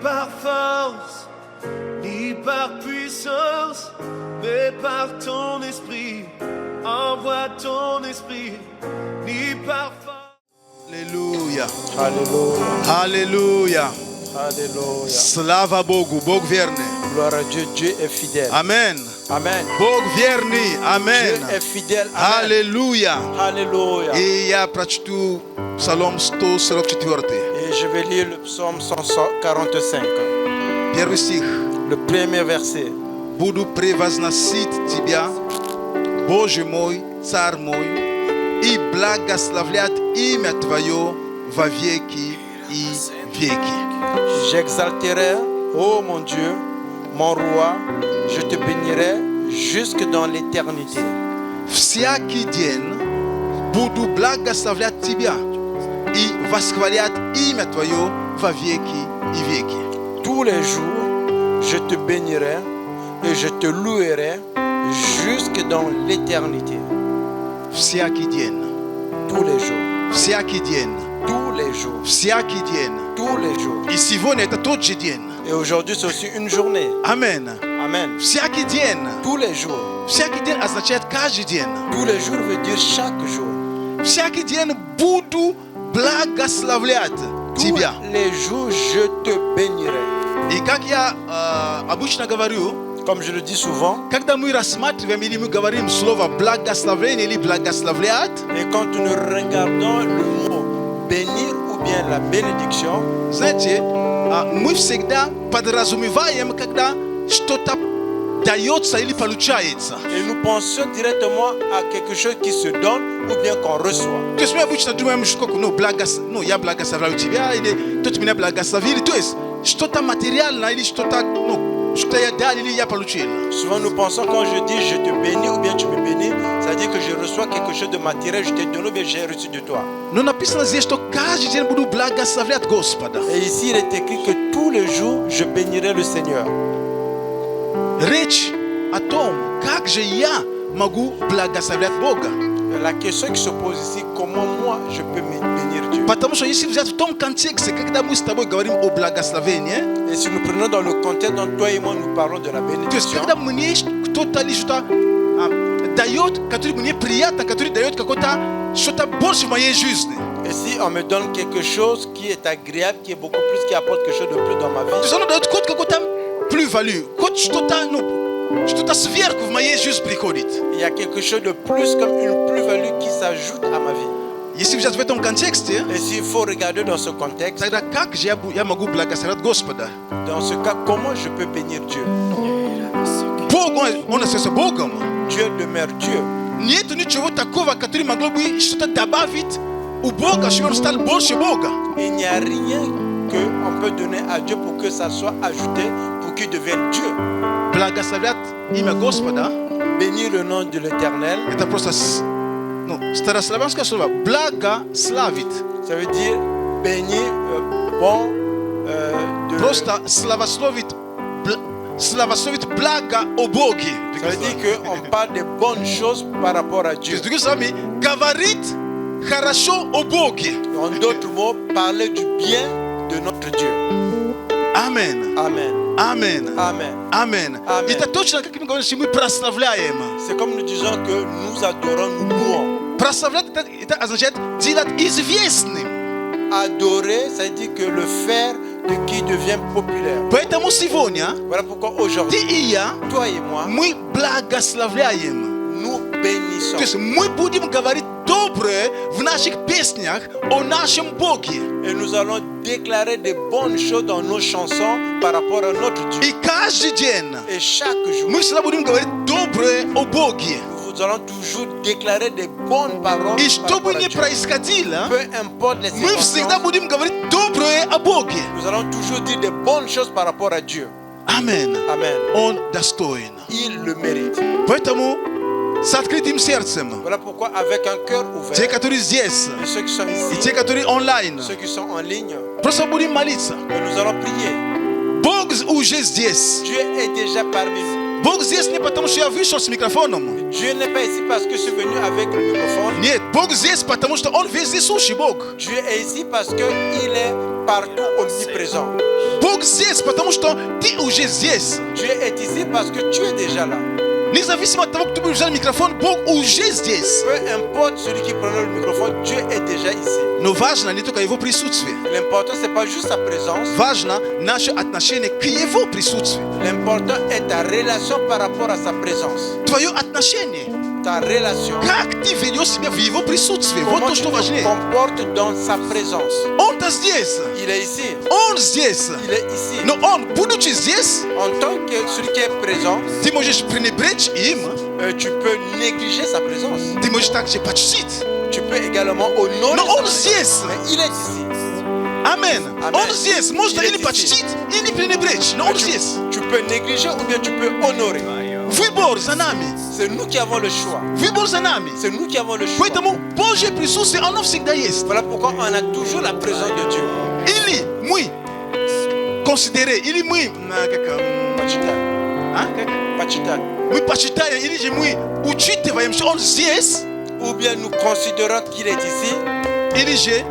par force, ni par puissance, mais par ton esprit. Envoie ton esprit, ni par force. Alléluia. Alléluia. Alléluia. Alléluia. Slava Bogu. Bog verne. Gloire à Dieu. Dieu est fidèle. Amen. Amen. Bog vierni. Amen. Dieu est fidèle. Amen. Alléluia. Alléluia. И я прочту Псалом 144. Et je vais lire le psaume 145. Первый стих. Le premier verset. Буду превозносить Тебя, Боже мой, Царь мой, и благословлять имя Твое во веки и веки. J'exalterai, ô mon Dieu, mon roi, je te bénirai jusque dans l'éternité. Всякий день буду благословлять Тебя и восхвалять имя Твое во веки и веки. Tous les jours, je te bénirai et je te louerai jusque dans l'éternité. Всякий день. Tous les jours. Всякий день. Tous les jours. Всякий день. Tous les jours. И сегодня это тот же день. Et aujourd'hui, c'est aussi une journée. Амен. Amen. Всякий день. Tous les jours. Всякий день означает каждый день. Tous les jours veut dire chaque jour. Всякий день буду благословлять Тебя. Tous les jours, je te bénirai. И как я обычно говорю, Comme je le dis souvent, когда мы рассматриваем или мы говорим слово благословение или благословлять, et quand nous regardons le mot bénir ou bien la bénédiction, знаете, мы всегда подразумеваем, когда что-то дается или получается. et nous pensons directement à quelque chose qui se donne ou bien qu'on reçoit. То есть мы обычно думаем, что я благословляю тебя, или кто-то меня благословил. То есть что-то материальное или что-то, что я дал или я получил. Souvent nous pensons quand je dis je te bénis ou bien tu me bénis, ça veut dire que je reçois quelque chose de matériel, je t'ai donné ou bien j'ai reçu de toi. Но написано здесь, что каждый день буду благословлять Господа. Et ici il est écrit que tous les jours je bénirai le Seigneur. Речь о том, как же я могу благословлять Бога. La question qui se pose ici, comment moi je peux bénir Dieu? Потому что если взять в том контексте, когда мы с тобой говорим о благословении, Et si nous prenons dans le contexte dont toi et moi nous parlons de la то есть bénédiction, когда мне кто-то или что-то дает, который мне приятно, который дает что-то больше в моей жизни. et si on me donne quelque chose qui est agréable, qui est beaucoup plus, qui apporte quelque chose de plus dans ma То есть vie, оно дает какую-то plus-value, что-то сверху в моей жизни приходит. il y a quelque chose de plus comme une plus-value qui s'ajoute à ma vie. Если взять в этом контексте, Et s'il faut regarder dans ce contexte, тогда как же я могу благословить Господа? dans ce cas, comment je peux bénir Dieu? Бог, он остается Богом. Dieu demeure Dieu. Нет ничего такого, который могло бы что-то добавить у Бога, чтобы он стал больше Бога. Il n'y a rien qu'on peut donner à Dieu pour que ça soit ajouté, pour qu'il devienne Dieu. Благословлять имя Господа — Bénir le nom de l'Éternel, это просто старославянское слово благословить. ça veut dire bénir, bon, de... Просто славословить благо о Боге. Ça veut dire qu'on parle de bonnes choses par rapport à То Dieu. есть, другими словами, говорить хорошо о Боге. En d'autres mots, parler du bien de notre Dieu. Амен. Amen. Амен. Amen. Амен. Amen. Это точно, как мы говорим, что мы прославляем. C'est comme nous disons que nous adorons, nous louons. Прославлять это означает делать известным. Adorer, ça veut dire que le faire de qui devient populaire. Поэтому сегодня Voilà pourquoi ты aujourd'hui, и я, toi et moi, мы благословляем. nous bénissons. То есть мы будем говорить доброе в наших песнях о нашем Боге. Et nous allons déclarer des bonnes choses dans nos chansons par rapport à notre Dieu. И каждый день Et chaque jour, мы всегда будем говорить доброе о Боге. nous allons toujours déclarer des bonnes paroles И par что бы rapport à ни Dieu. происходило, Peu importe les мы всегда circonstances, будем говорить доброе о Боге. nous allons toujours dire des bonnes choses par rapport à Dieu. Амен. Amen. Он достоин. Il le mérite. Поэтому с открытым сердцем, Voilà pourquoi avec un cœur те, ouvert, которые здесь, et ceux qui sont и ici, те, которые онлайн, ceux qui sont en ligne, просто будем молиться. nous allons prier. Бог уже здесь. Dieu est déjà parmi nous. Бог здесь не потому, что я вышел с микрофоном. Dieu n'est pas ici parce que je suis venu avec le microphone. Нет, Бог здесь потому, что Он вездесущий Бог. Dieu est ici parce qu'il est partout omniprésent. Бог здесь потому, что ты уже здесь. Dieu est ici parce que tu es déjà là. Независимо от того, кто будет взять микрофон, Бог уже здесь. Peu importe celui qui prend le microphone, Dieu est déjà ici. Но важно не только Его присутствие. L'important, ce n'est pas juste sa présence. Важно наше отношение к Его присутствию. L'important est ta relation par rapport à sa présence. Твое отношение. Ta relation. Как ты ведешь себя в Его присутствии. Вот Comment то, tu что te важнее. comportes dans sa présence. Он-то здесь. Il est ici. Он здесь. Il est ici. Но Он, будучи здесь, En tant que celui qui est présent, ты можешь пренебречь им. tu peux négliger sa présence. Ты можешь также почтить. Tu peux également honorer Но sa Он présence. здесь. Mais il est ici. Амен. Амен. Он здесь. Можно Il est или ici. почтить, или пренебречь. Но Он здесь. Tu peux négliger ou bien tu peux honorer. Выбор за нами. C'est nous qui avons le choix. Выбор за нами. C'est nous qui avons le choix. Поэтому Божье присутствие, оно всегда есть. Voilà pourquoi on a toujours la présence de Dieu. Или мы консидерé, или мы Почитать. мы почитаем, или же мы учитываем, что Он здесь, Ou bien nous considérons qu'il est ici. или же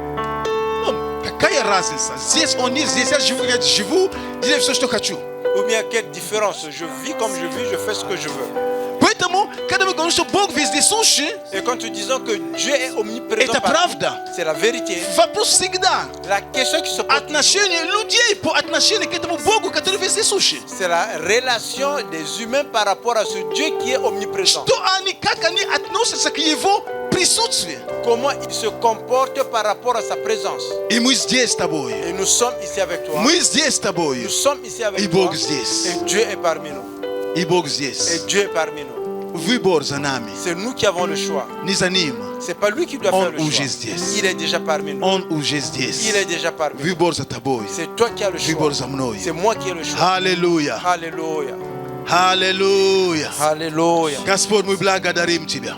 какая разница? Здесь Он не здесь, я живу, делаю все, что хочу. Ou bien quelle différence? Je vis comme je vis, je fais ce que je veux. Поэтому, когда мы говорим, что Бог вездесущий, Et quand nous disons que Dieu est omniprésent, это partout, правда. c'est la vérité. Вопрос всегда. La question qui se pose, Отношение людей по отношению к этому Богу, который вездесущий. c'est la relation des humains par rapport à ce Dieu qui est omniprésent. Что они, как они относятся к Его присутствию. Comment il se comporte par rapport à sa présence. И мы здесь с тобой. Et nous sommes ici avec toi. Мы здесь с тобой. Nous sommes ici avec И toi. Бог здесь. Et Dieu est parmi nous. И Бог Et здесь. Dieu est parmi nous. Выбор за нами. C'est nous qui avons le choix. Не за ним. C'est pas lui qui doit Он faire le choix. уже здесь. Il est déjà parmi nous. Он уже здесь. Il est déjà parmi nous. Выбор за тобой. C'est toi qui as le choix. Выбор за мной. C'est moi qui ai le choix. Аллилуйя. Alléluia. Аллилуйя. Alléluia. Господь, мы благодарим Тебя.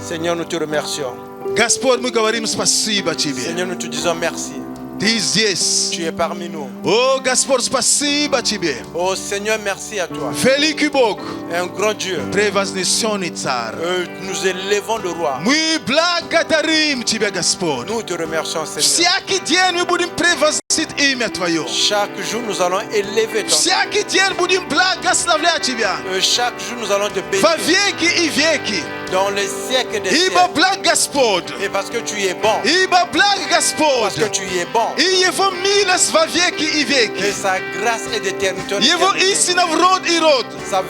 Seigneur, nous te remercions. Господь, мы говорим спасибо Тебе. Seigneur, nous te disons merci. Ты здесь. Tu es parmi nous. О, Господь, спасибо Тебе. Oh Seigneur, merci à toi. Великий Бог, Un grand Dieu. превознесенный Царь. Nous élevons le roi. Мы благодарим Тебя, Господь. Nous te remercions, Seigneur. Всякий день мы будем превозносить имя Твое. Chaque jour, nous allons élever ton nom. Всякий день будем благословлять Тебя. Chaque jour, nous allons te Во bénir. веки и веки. Dans les siècles des Ибо siècles. благ Господь. Et parce que tu es bon. Ибо благ Parce Господь. que tu es bon. И Его милость во веки и Et веки. sa grâce est d'éternité. en Его éternité. истина в род и род. Sa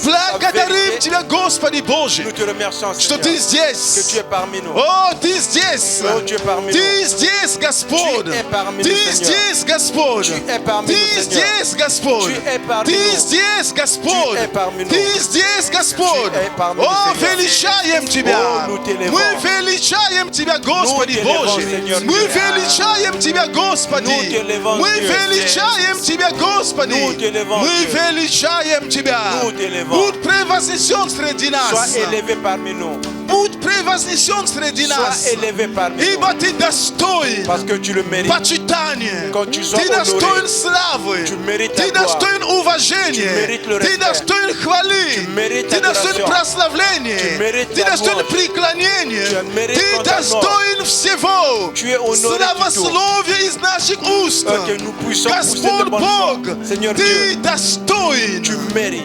Благодарим vérité. Тебя, Господи Божий, Nous te remercions, что Seigneur, Ты que tu здесь. es parmi nous. О, Ты здесь. Oh, tu es parmi Ты nous. здесь, Господь. Tu es parmi Ты nous, Seigneur. здесь, Господь. Tu es parmi Ты nous, Seigneur. здесь, Господь. Tu es parmi Ты nous. здесь, Господь. Tu es parmi nous. Ты здесь, Господь. Tu es parmi nous, О, Seigneur. величаем Тебя. Oh, nous t'élevons. Мы величаем Тебя, Господи Nous t'élevons, Божий. Seigneur Мы Dieu. величаем Тебя, Господи. Nous t'élevons, Мы Dieu. величаем Тебя, Господи. Nous t'élevons, Мы Dieu. величаем Тебя. Nous t'élevons. Будь превознесен среди нас. Sois élevé parmi nous. Будь превознесен среди нас. Sois élevé parmi nous. Ибо Ты достоин Parce que tu le mérites. почитания. Quand tu sois Ты honoré, достоин славы. tu mérites Ты la gloire. достоин уважения. Tu mérites le Ты respect. достоин хвалы. Tu mérites Ты достоин l'adoration. прославления. Tu mérites Ты la достоин louange. преклонения. Tu mérites Ты ton amour. достоин всего. Tu es honoré du tout. Славословие из наших уст. Que nous puissions pousser de Господь bonnes Бог, voix. Seigneur Ты Dieu, достоин. tu mérites.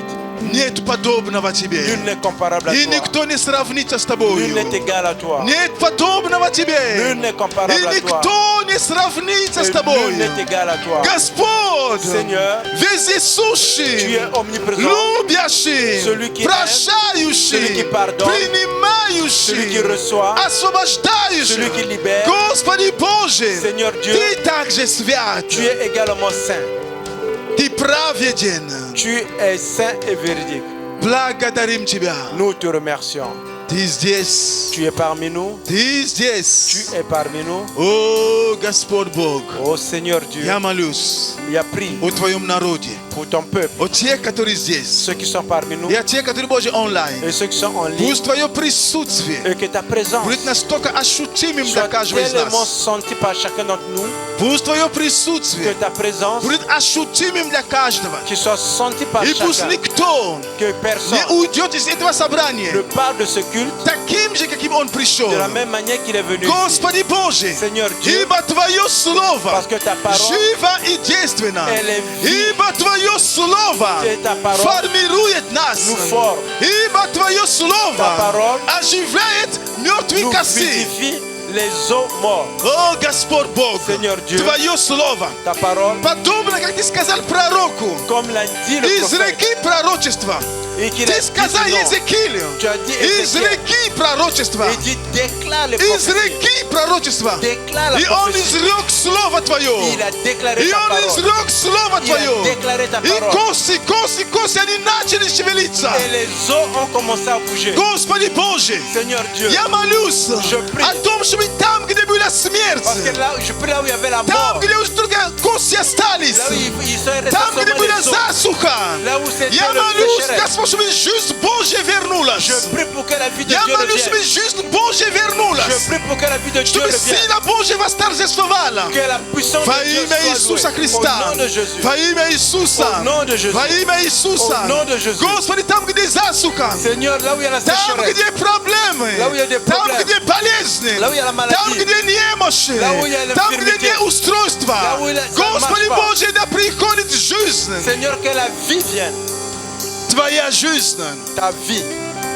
Нет подобного Тебе. Nul n'est comparable à И toi. никто не сравнится с Nul Тобою. n'est égal à toi. Нет подобного Тебе. Nul n'est И comparable à toi. никто не сравнится с Et Тобой. nul n'est égal à toi. Господь, Seigneur, tu вездесущий, es omniprésent. любящий, Celui qui aime, прощающий, celui qui pardonne, принимающий, celui qui reçoit, освобождающий. celui qui libère. Господи Боже, Seigneur Dieu, Ты также свят, tu es également saint. Ты праведен. Tu es saint et véridique. Благодарим Тебя. Nous te remercions. Ты здесь, Tu es parmi nous. Ты Tu здесь. es parmi nous. О, Господь Бог, Oh Seigneur Dieu, я молюсь il a pris о Твоем народе. pour ton peuple, Otie katori здесь. ceux qui sont parmi nous Я те, которые Боже онлайн. et ceux qui sont en ligne, Пусть Твое присутствие et que ta présence будет настолько ощутимым для soit каждого из tellement нас. sentie par chacun d'entre nous, Пусть Твое que присутствие ta présence будет ощутимым для каждого. qui soit sentie par И пусть chacun, никто que не personne уйдет из этого ne собрания part de ce culte таким же, каким он пришел. de la même manière qu'il est venu ici. Господи Боже, Seigneur Dieu, ибо Твое Слово parce que ta parole, живо и действенно. elle est vive, Ибо Твое Слово et ta parole формирует нас. nous forme, Ибо Твое ta Слово parole оживляет мертвые nous кости. vivifie les os morts. О, Господь Бог, Seigneur Dieu, Твое Слово, ta parole, подобно, как Ты сказал пророку, comme l'a dit le prophète, изреки пророчество. et qu'il a Ты dit сказал non. Езекиилю, Tu as dit Ézéchiel, изреки пророчество. et dit déclare les prophéties, Изреки пророчество. déclare la И он prophétie. изрек Слово Твое. Il a déclaré И ta он parole. изрек Слово Il a Твое. déclaré ta И parole. коси, они начали шевелиться. Et les os ont commencé à bouger. Господи Боже, Seigneur Dieu, я молюсь Je prie. о том, чтобы там, где была смерть, parce que là, je prie là où il y avait la там, mort, где уже только кости остались, là où ils sont restés там, где seulement была les os, засуха, là où c'était я le молюсь, sécheresse. Господь, чтобы жизнь Божья вернулась. Je prie pour que la vie de Я Dieu молюсь, чтобы revienne. жизнь Божья Je вернулась. prie pour que la vie de Dieu Чтобы revienne. сила Божья восторжествовала. Que la puissance Во de Dieu имя soit Иисуса louée. Христа. Au nom de Jésus. Во имя Иисуса. Au nom de Jésus. Во имя Иисуса. Au nom de Jésus. Господи, там, где засуха, Seigneur, là où il y a la там, sécheresse, где проблемы, Là où il y a des там, problèmes. где болезни, Là où il y a la maladie. там, где немощи, Là où il y a там, где l'infirmité. неустройство. Là où ça ne Господи marche pas. Боже, да приходит жизнь. Seigneur, que la vie vienne. Твоя жизнь. Ta vie,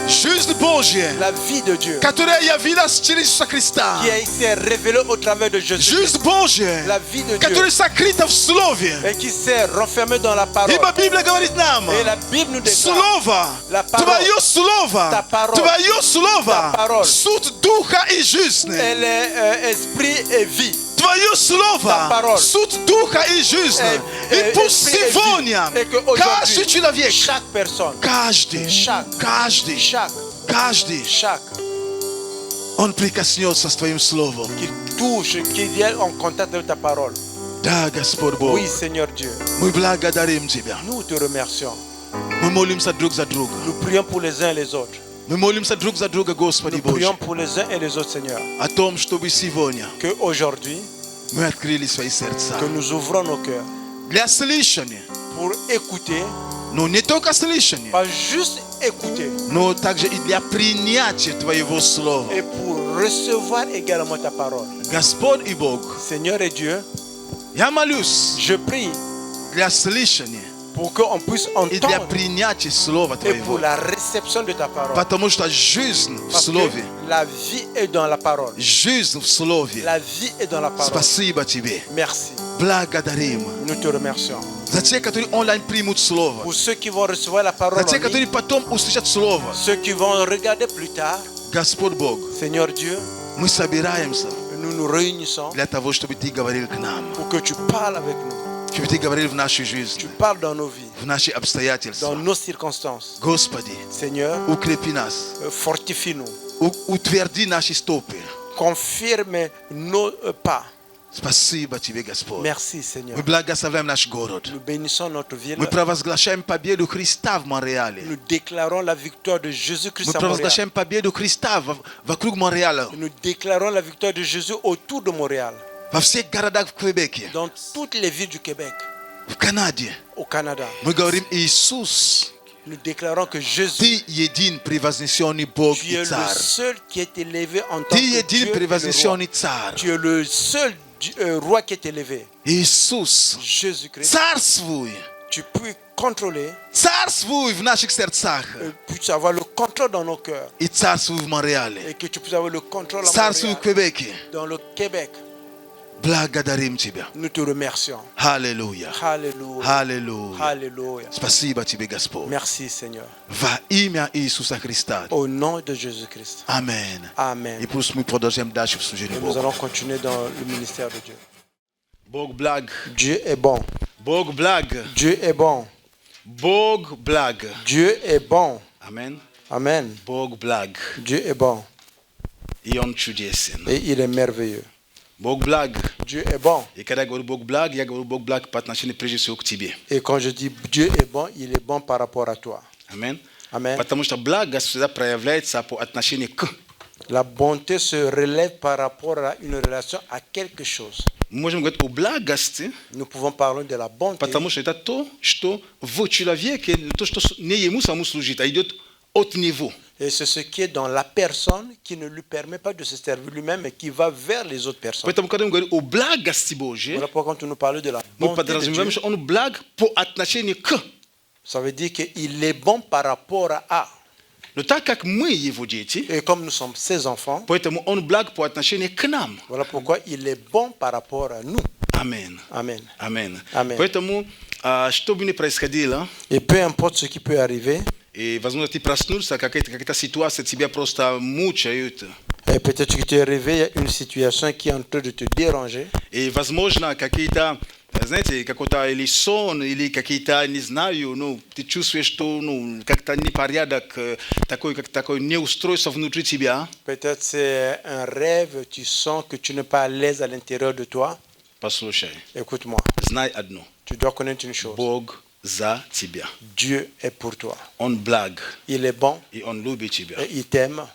Жизнь Божья, la vie de Dieu, которая явилась через Иисуса Христа. qui s'est révélée au travers de Jésus, Жизнь Божья, la vie de Dieu, которая сокрыта в Слове. et qui s'est renfermée dans la parole. Ибо Библия говорит нам, Et la Bible nous déclare, Слово, La parole, Твое Слово, ta parole, Твое Слово, ta parole, суть Духа и жизни. elle est esprit et vie. Твое Ta Слово, parole. суть Духа и жизни. И пусть esprit et vie. сегодня Et que aujourd'hui, каждый человек, chaque personne, каждый, chaque, он прикоснется с Твоим Словом. qui touche, qui vient en contact avec ta parole. Да, Господь Бог, Oui, Seigneur Dieu, мы благодарим Тебя. nous te remercions. Мы молимся друг за друга. Nous prions pour les uns et les autres. Мы молимся друг за друга, Господи Nous Боже, prions pour les uns et les autres, Seigneur. о том, чтобы сегодня Que aujourd'hui, мы открыли свои сердца que nous ouvrons nos cœurs для слышания. pour écouter, Но не только слышания, pas juste écouter, но также и для принятия Твоего Слова. et pour recevoir également ta parole. Господь и Бог, Seigneur et Dieu, я молюсь je prie для слышания pour qu'on puisse и для entendre принятия Слова et pour Твоего. la réception de ta parole. Потому что жизнь в Parce que Слове, la vie est dans la parole. жизнь в Слове. La vie est dans la parole. Спасибо Тебе. Merci. Благодарим. Nous te remercions. За те, которые онлайн примут Слово. Pour ceux qui vont recevoir la parole, За те, en ligne, которые потом услышат Слово. ceux qui vont regarder plus tard, Господь Бог, Seigneur Dieu, мы собираемся nous nous réunissons для того, чтобы Ты говорил к нам. pour que tu parles avec nous. Чтобы Ты говорил в нашей Tu жизни, parles dans nos vies, в наши dans обстоятельства. nos circonstances. Господи, Seigneur, укрепи нас. fortifie-nous. Утверди наши стопы. Confirme nos pas. Спасибо Тебе, Господь. Merci, Seigneur. Мы благословляем наш город. Nous bénissons notre ville. Мы провозглашаем победу Христа в Монреале. Nous déclarons la victoire de Jésus-Christ Мы à Montréal. провозглашаем победу Христа вокруг Монреаля. Nous déclarons la victoire de Jésus autour de Montréal, Во всех городах в Квебеке, dans toutes les villes du Québec, в Канаде. au Canada. Мы говорим, Иисус, Nous déclarons que Jésus, Ты един превознесенный Бог tu и es le Царь. seul qui est élevé en tant Ты que един Dieu et le roi. превознесенный Царь. Tu es le seul roi qui est élevé. Иисус, Jésus-Christ, царствуй. tu peux contrôler, Царствуй в наших сердцах. puisses avoir le contrôle dans nos cœurs И царствуй в Монреале. et que tu puisses avoir le contrôle à Царствуй в Montréal, Квебеке. dans le Québec. Благодарим Тебя. Nous te remercions. Аллилуйя. Alléluia. Аллилуйя. Alléluia. Спасибо Тебе, Господь. Merci, Seigneur. Во имя Иисуса Христа. Au nom de Jésus-Christ. Amen. Amen. И пусть мы продолжим дальше в служении Et nous Богу. allons continuer dans le ministère de Dieu. Бог благ. Dieu est bon. Бог благ. Dieu est bon. Бог благ. Dieu est bon. Amen. Amen. Бог благ. Dieu est bon. И Он чудесен. Et il est merveilleux. Bog blague. Dieu est bon. Et kada gor bog blague, ya gor bog blague pat na chine prejudice au tibie. Et quand je dis Dieu est bon, il est bon par rapport à toi. Amen. Amen. Потому что благо всегда проявляется по отношению к. La bonté se relève par rapport à une relation à quelque chose. Мы можем говорить о благости, Nous pouvons parler de la bonté потому что это то, что в человеке, то, что не ему самому служит, а идет от него. et c'est ce qui est dans la personne qui ne lui permet pas de se servir lui-même mais qui va vers les autres personnes. Поэтому, когда мы говорим о благости Божьей, Voilà pourquoi quand nous parlons de la мы bonté de подразумеваем, Dieu, что он благ по отношению к. ça veut dire qu'il est bon par rapport à. Но так как мы его дети, Et comme nous sommes ses enfants, поэтому он благ по отношению к нам. voilà pourquoi il est bon par rapport à nous. Аминь. Amen. Аминь. Amen. Поэтому, что бы ни происходило, Et peu importe ce qui peut arriver, и, возможно, ты проснулся, какая-то ситуация тебя просто мучает, et peut-être que tu es réveillé à une situation qui est en train de te déranger, и, возможно, какие-то, знаете, какой-то или сон, или какие-то, не знаю, ну, ты чувствуешь, что, ну, как-то непорядок, такое неустройство внутри тебя. peut-être c'est un rêve, tu sens que tu n'es pas à l'aise à l'intérieur de toi. Послушай, Écoute-moi, знай одно. tu dois connaître une chose. Бог за тебя. Dieu est pour toi. Он благ, Il est bon и Он любит тебя. et il t'aime.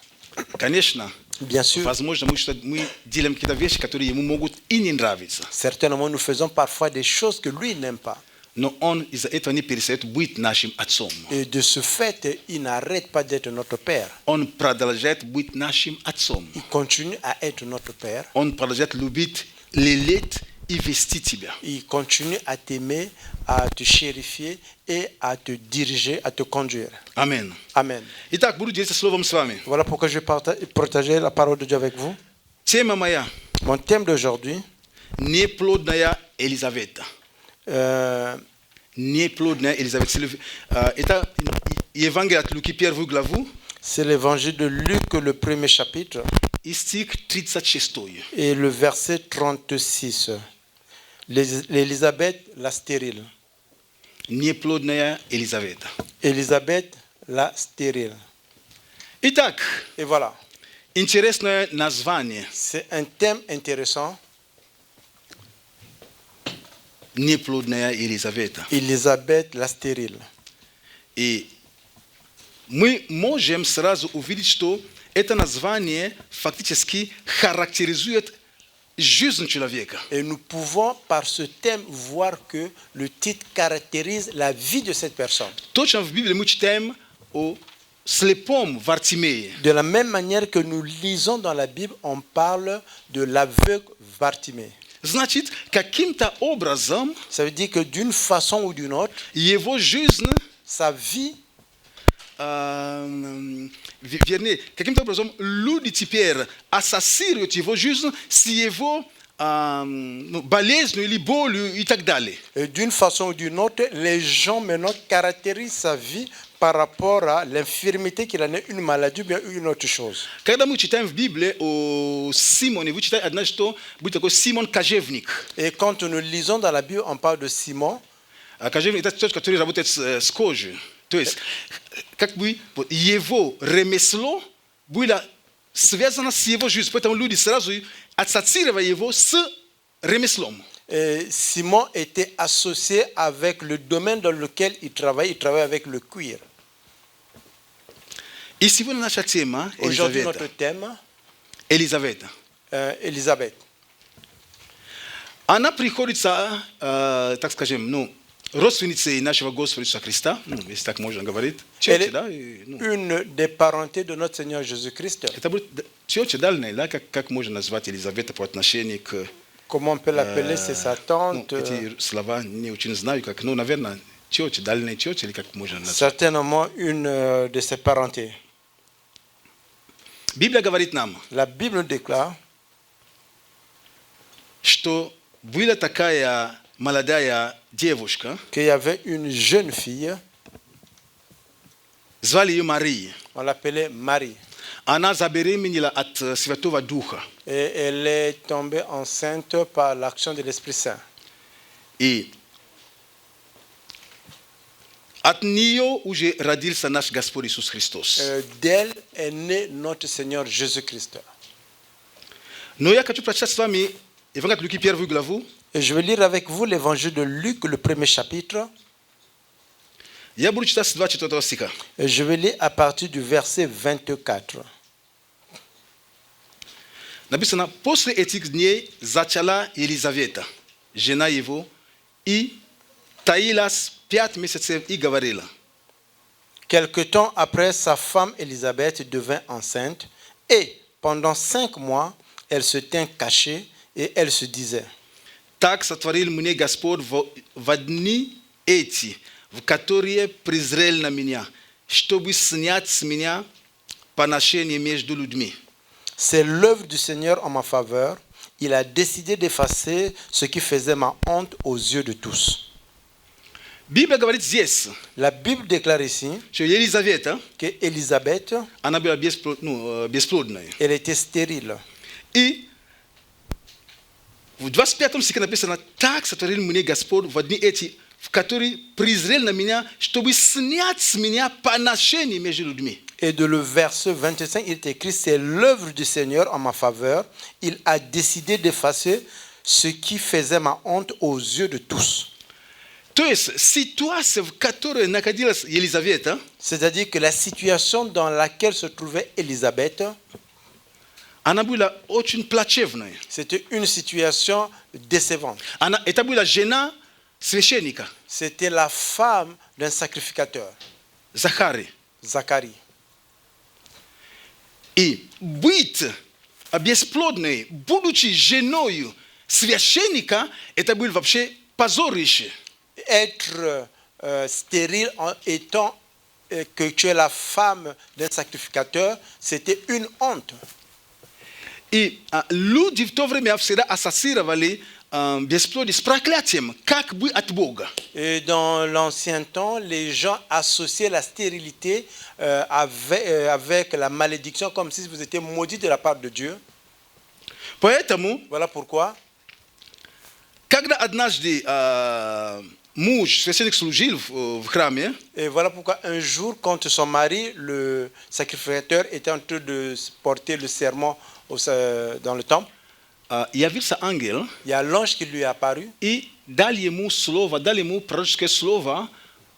Конечно, Bien sûr, возможно, мы делаем какие-то вещи, которые Ему могут и не нравиться. certainement nous faisons parfois des choses que lui n'aime pas. Но Он из-за этого не перестает быть нашим Отцом. Et de ce fait, il n'arrête pas d'être notre Père. Он продолжает быть нашим Отцом. Il continue à être notre Père. Он продолжает любить, лелеять и вести тебя. Il continue à t'aimer, à te chérifier et à te diriger, à te conduire. Аминь. Amen. Итак, буду делиться словом с вами. Voilà pourquoi je vais partager la parole de Dieu avec vous. Тема моя Mon thème d'aujourd'hui, – неплодная Елизавета. Неплодная Елизавета. Это Евангелие от Луки, 1 главу, c'est l'évangile de Luc, le premier chapitre, и стих 36. et le verset 36. L'Élisabeth, la stérile. Неплодная Елизавета. Élisabeth, la stérile. Итак, Et voilà, интересное название. c'est un thème intéressant. Неплодная Елизавета. Élisabeth, la stérile. И мы можем сразу увидеть, что это название фактически характеризует жизнь человека. Et nous pouvons, par ce thème, voir que le titre caractérise la vie de cette personne. Точно в Библии мы читаем о слепом Вартимее. De la même manière que nous lisons dans la Bible, on parle de l'aveugle Bartimée. Значит, каким-то образом Ça veut dire que d'une façon ou d'une autre, его жизнь, sa vie, вернее, каким-то образом люди теперь ассоциируют его жизнь с его болезнью или болью и так далее. et d'une façon ou d'une autre, les gens maintenant caractérisent sa vie par rapport à l'infirmité qu'il en ait une maladie ou bien une autre chose. Когда мы читаем в Библии о Симоне, вы читаете однажды, что будет такой Симон Кожевник. Et quand nous lisons dans la Bible, on parle de Simon. Кожевник – это тот, который работает с кожей. То есть, как бы его ремесло было связано с его жизнью. Поэтому люди сразу ассоциировали его с ремеслом. Et Simon était associé avec le domaine dans lequel il travaille avec le cuir. И сегодня наша тема Aujourd'hui, notre Елизавета. thème, Елизавета. Élisabeth. Она приходится, так скажем, ну, родственницей нашего Господа Иисуса Христа, ну, если так можно говорить. Elle Тетя, est да? И, ну, une des parentés de notre Seigneur Jésus-Christ. это будет тетя дальняя, да? Как можно назвать Елизавета по отношению к... Comment on peut l'appeler? C'est sa Ну, tante. эти слова не очень знаю, как, ну, наверное, тетя, дальняя тетя, или как можно назвать. Certainement une de ses parentés. Библия говорит нам, La Bible déclare что была такая молодая девушка, qu'il y avait une jeune fille, звали ее Мария. on l'appelait Marie. Она забеременела от Святого Духа. Et elle est tombée enceinte par l'action de l'Esprit Saint. И от нее уже родился наш Господь Иисус Христос. D'elle est né notre Seigneur Jésus-Christ. Но я хочу прочитать с вами Évangile Luc Pierre virgule vous. Et je vais lire avec vous l'évangile de Luc, le premier chapitre. Ya buru chita sidva chito tosika. Et je vais lire à partir du verset 24. Nabisana posle etik nie zachala Elizaveta. Jena yevo I tailas 5 mesecev I gavarela. Quelque temps après, sa femme Élisabeth devint enceinte et pendant 5 mois, elle se tint cachée et elle se disait: Tak satvaril mune Gaspod vadni eti v katorie prizrel na меня, чтобы снять с меня поношение между людьми. c'est l'œuvre du Seigneur en ma faveur. Il a décidé d'effacer ce qui faisait ma honte aux yeux de tous. Bible говорит здесь, La Bible déclare ici что Елизавета, que Élisabeth, она была бесплодная. elle était stérile. И в 25 стихе написано: так сотворил мне Господь в дни эти, в которые презрел на меня, чтобы снять с меня поношение между людьми. Et de le verset 25, il est écrit: c'est l'œuvre du Seigneur en ma faveur. Il a décidé d'effacer ce qui faisait ma honte aux yeux de tous. То есть ситуация, в которой находилась Елизавета, C'est-à-dire que la situation dans laquelle se trouvait Élisabeth, она была очень плачевная. c'était une situation décevante. Это была жена священника C'était la femme d'un sacrificateur, Захарии. Zacharie. И быть бесплодной, будучи женой священника, это было вообще позорище. Être stérile en étant que tu es la femme d'un sacrificateur, c'était une honte. И люди в то время всегда ассоциировали бесплодие с проклятием, как бы от Бога. Et dans l'ancien temps, les gens associaient la stérilité avec la malédiction, comme si vous étiez maudit de la part de Dieu. Поэтому, Voilà pourquoi, когда однажды муж, священник, служил в храме, et voilà pourquoi un jour, quand son mari, le sacrificateur, était en train de porter le serment dans le temple, явился ангел il y a l'ange qui lui est apparu и дал ему слово, дал ему пророческое слово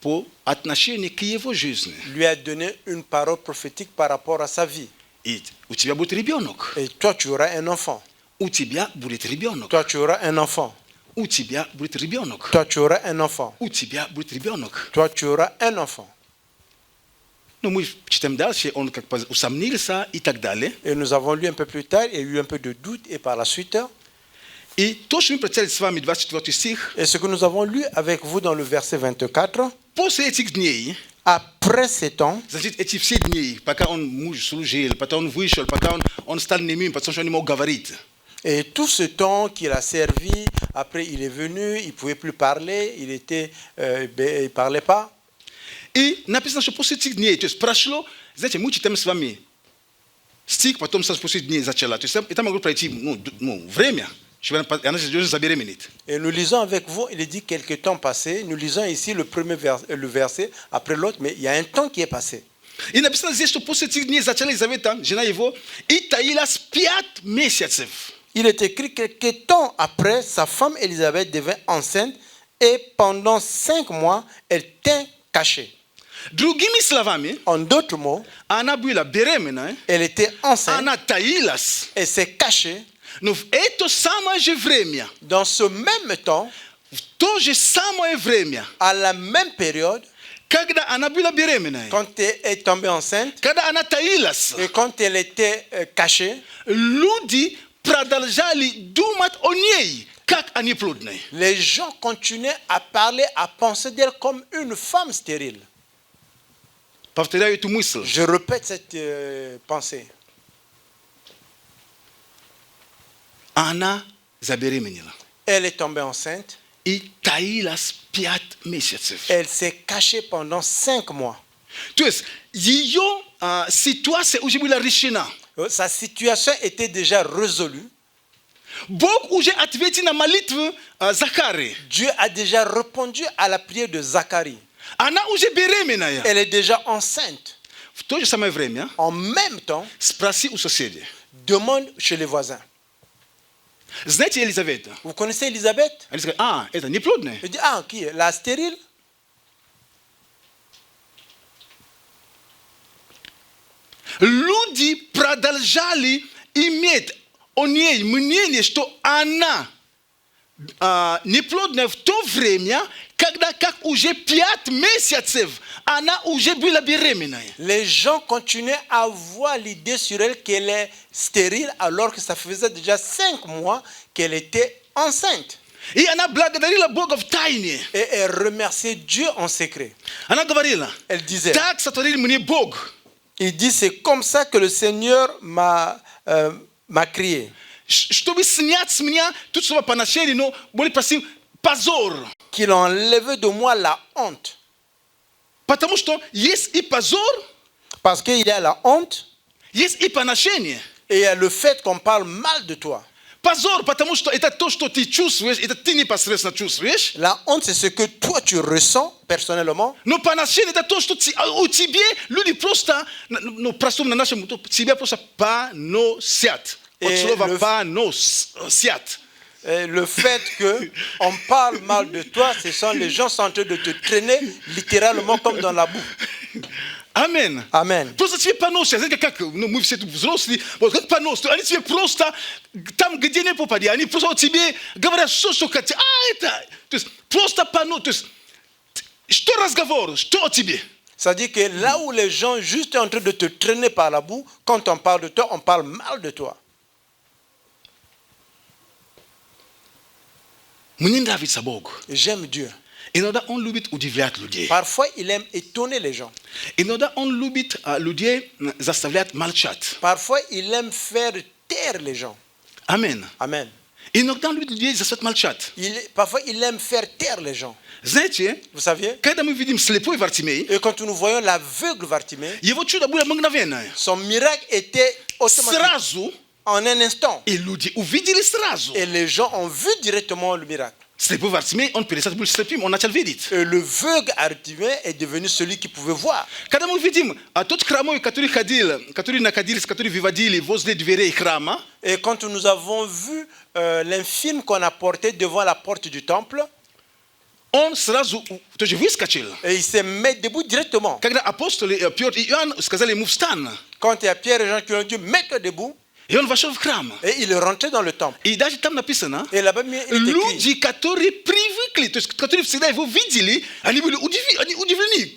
по отношению к его жизни. lui a donné une parole prophétique par rapport à sa vie. И у тебя будет ребенок. Et toi, tu auras un enfant. У тебя будет ребенок. Toi, tu auras un enfant. У тебя будет ребенок. Toi, tu auras un enfant. У тебя будет ребенок. Toi, tu auras un enfant. Ну, мы читаем дальше, он как бы усомнился и так далее. Et nous avons lu un peu plus tard, il y a eu un peu de doute, et par la suite, И то, что мы прочитали с вами, 24 стих, et ce que nous avons lu avec vous dans le verset 24, после этих дней, après ces temps, значит, эти все дни, пока он муж служил, пока он вышел, пока он стал немым, потому что он не мог говорить. et tout ce temps qu'il a servi, après il est venu, il ne pouvait plus parler, il parlait pas. И написано, что после этих дней, то есть прошло, знаете, мы читаем с вами стих, потом сразу после дней зачала. То есть это могло пройти время, и она же забеременеет. Et nous lisons avec vous, il est dit quelques temps passés, nous lisons ici le verset après l'autre, mais il y a un temps qui est passé. И написано здесь, что после этих дней зачала Елизавета, жена его, и таилась 5 месяцев. Il est écrit que quelques temps après, sa femme Élisabeth devint enceinte et pendant 5 mois, elle tint cachée. Другими словами, En d'autres mots, она была беременная, elle était enceinte она таилась, et s'est cachée. но в это самое же время, Dans ce même temps, в то же самое время, à la même période, когда она была беременная, quand elle est tombée enceinte когда она таилась, et quand elle était cachée, люди продолжали думать о ней, как о неплодной. les gens continuaient à parler, à penser d'elle comme une femme stérile. Повторяю эту мысль. Je répète cette pensée. Она забеременела. Elle est tombée enceinte. И таилась 5 месяцев. Elle s'est cachée pendant 5 mois. То есть ее ситуация уже была решена. Sa situation était déjà résolue. Бог уже ответил на молитву Захарии. Dieu a déjà répondu à la prière de Zacharie. Она уже беременная. Elle est déjà enceinte. В то же самое время En même temps, спроси у соседей. demande chez les voisins. Знаете Елизавета? Vous connaissez Élisabeth? Они сказали, это неплодная. Il dit, qui est la stérile? Люди продолжали иметь о ней мнение, что она неплодная в то время, когда как уже 5 месяцев она уже была беременная. Les gens continuaient à avoir l'idée sur elle qu'elle est stérile alors que ça faisait déjà 5 mois qu'elle était enceinte. И она благодарила Бога в тайне. Et elle remerciait Dieu en secret. Она говорила, Elle disait, так сотворил мне Бог. il dit, c'est comme ça que le Seigneur m'a créé. Чтобы снять с меня, тут слово поношение, но более простым, позор. Qu'il enlève de moi la honte. Потому что есть и позор, Parce qu'il y a la honte есть и поношение. et il y a le fait qu'on parle mal de toi. Позор, потому что это то, что ты чувствуешь, это ты непосредственно чувствуешь. La honte, c'est ce que toi tu ressens personnellement. Но поношение это то, что у тебя люди просто, ну, простом на нашем, тебя просто поносят. От слова поносят. Et le fait qu'on parle mal de toi, ce sont les gens sont en train de te traîner littéralement comme dans la boue. Amen. Amen. Просто тебе поносят. Знаете, как мы все тут взрослые, вот как поносят. Они тебе просто там, где не попади, они просто о тебе говорят все, что хотят. Это, то есть просто поносят. То есть что разговор, что о тебе? C'est-à-dire que là où les gens juste en train de te traîner par la boue, quand on parle de toi, on parle mal de toi. Мне нравится Бог. J'aime Dieu. Иногда Он любит удивлять людей. Parfois, il aime étonner les gens. Иногда Он любит людей заставлять молчать. Parfois, il aime faire taire les gens. Amen. Amen. Иногда Он любит людей заставлять молчать. Parfois, il aime faire taire les gens. Знаете, Vous saviez? когда мы видим слепой Вартимей, Et quand nous voyons l'aveugle Bartimée, его чудо было мгновенное. son miracle était automatique. Сразу, En un instant. и люди увидели сразу. Et les gens ont vu directement le miracle. Слепой Вартимей, он перестал быть слепым, он начал видеть. Et le veugle Bartimée est devenu celui qui pouvait voir. Когда мы видим тот хромой, который находился, который выводили возле дверей храма, Et quand nous avons vu l'infirme qu'on a porté devant la porte du temple, он сразу тоже выскочил. et il s'est mis debout directement. Когда апостолы Петр и Иоанн сказали ему встань, Quand il y a Pierre et Jean qui ont dit mets-toi debout, и он вошел в храм. et il est rentré dans le temple. И даже там написано, Et là-bas, il est écrit, люди, которые привыкли, то есть которые всегда его видели, они были удивлены.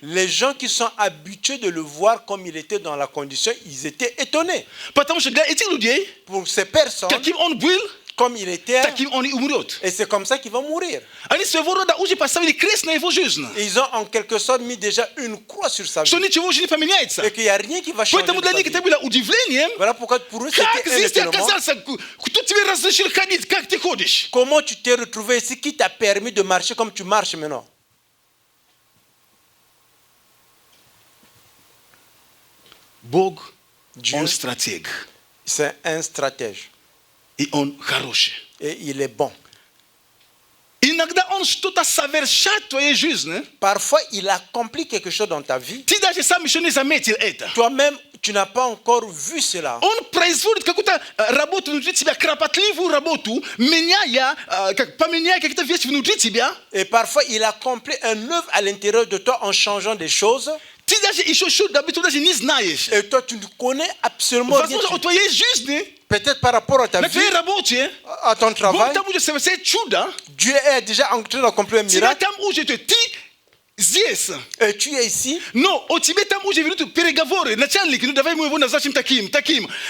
les gens qui sont habitués de le voir comme il était dans la condition, ils étaient étonnés. Потому что для этих людей, Pour ces personnes, каким он был, comme il était, таким он и умрет. et c'est comme ça qu'ils vont mourir. Они своего рода уже поставили крест на его жизнь. Et ils ont en quelque sorte mis déjà une croix sur sa vie. Что ничего уже не поменяется. Et qu'il n'y a rien qui va changer. Поэтому для de них sa это vie. было удивлением. Voilà pourquoi pour eux Как c'était un здесь ты étonnement. оказался? Кто тебе разрешил ходить? Как ты ходишь? Comment tu t'es retrouvé ici? Qui t'a permis de marcher comme tu marches maintenant? Бог, Dieu, он стратег. c'est un stratège. И он хороший. Et il est bon. Иногда он что-то совершает в твоей жизни. Parfois, il accomplit quelque chose dans ta vie. Ты даже сам еще не заметил это. Toi-même, tu n'as pas encore vu cela. Он производит какую-то работу внутри тебя, кропотливую работу, поменяя какие-то вещи внутри тебя. Et parfois, il accomplit un œuvre à l'intérieur de toi en changeant des choses. Ты даже еще что-то d'habitude даже не знаешь. Et toi, tu ne connais absolument rien. Возможно, от твоей жизни, Peut-être par rapport à ta на vie, твоей работе, à ton Бог travail, там уже совершает чудо. Dieu est déjà en train d'accomplir un Тебя miracle. там уже, ты здесь. Et tu es ici. Но у тебя там уже ведут переговоры, начальники, ну давай мы его назначим таким.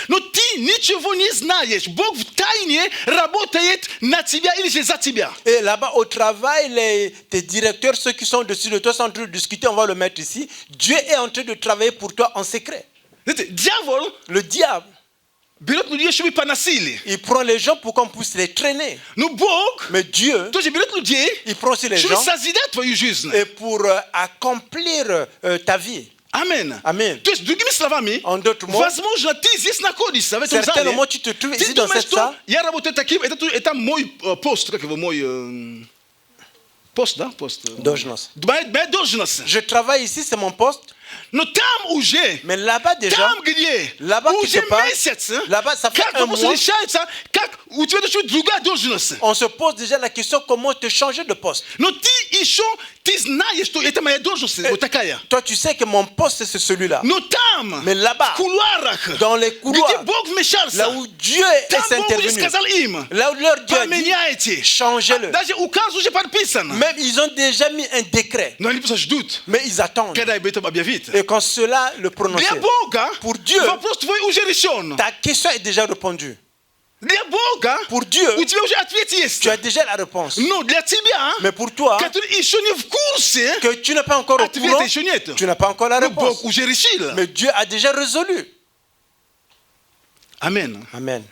Но ты ничего не знаешь. Бог в тайне работает на тебя или же за тебя. Et là-bas, au travail, tes directeurs, ceux qui sont dessus de toi, sont en train de discuter, on va le mettre ici. Dieu est en train de travailler pour toi en secret. Знаете, дьявол Le diable, берет людей, чтобы поносили. il prend les gens pour qu'on puisse les traîner. Но Бог Mais Dieu, тоже берет людей, il prend aussi les чтобы gens созидать твою жизнь. et pour accomplir ta vie. Амен. Amen. То есть, другими словами, En d'autres mots, возможно, ты здесь находишься, в этом зале. certainement tu te trouves Ты ici dans думаешь, cette salle. что я работаю таким, это мой пост, как его, мой пост, да? Пост. Должность. Моя должность. Je travaille ici, c'est mon poste. Но там уже, Mais là-bas déjà, там где, là-bas уже quelque part, месяц, là-bas ça fait как un вопрос mois. решается, как uchibetosho druga dojnos. On se pose déjà la question comment te changer de poste. No ti isho tiznaye sto etama ya dojnos otakaya. Toi, tu sais que mon poste, c'est celui-là. No tam. Mais là-bas, Couloirach. dans les couloirs, Diti bog mechal là sa. où Dieu est intervenu, Im. là où leur Dieu a dit, Pameniaete. changez-le. Daje ukazu je parpisana. Même ils ont déjà mis un décret, Non ni pesa doute. mais ils attendent. Kada ibeta babia vite. Et quand cela le prononce, Dia boga. pour Dieu, Va prosto foi ujerishon. ta question est déjà répondue. Dia boga. Pour Dieu, Utibe uje atvieti est. tu as déjà la réponse. No, dia tibia. Mais pour toi, Katuri ishoni course. que tu n'es pas encore au courant, Atvieti ishoniet. tu n'as pas encore la No réponse. bog ujerishil. Mais Dieu a déjà résolu. Amen. Amen.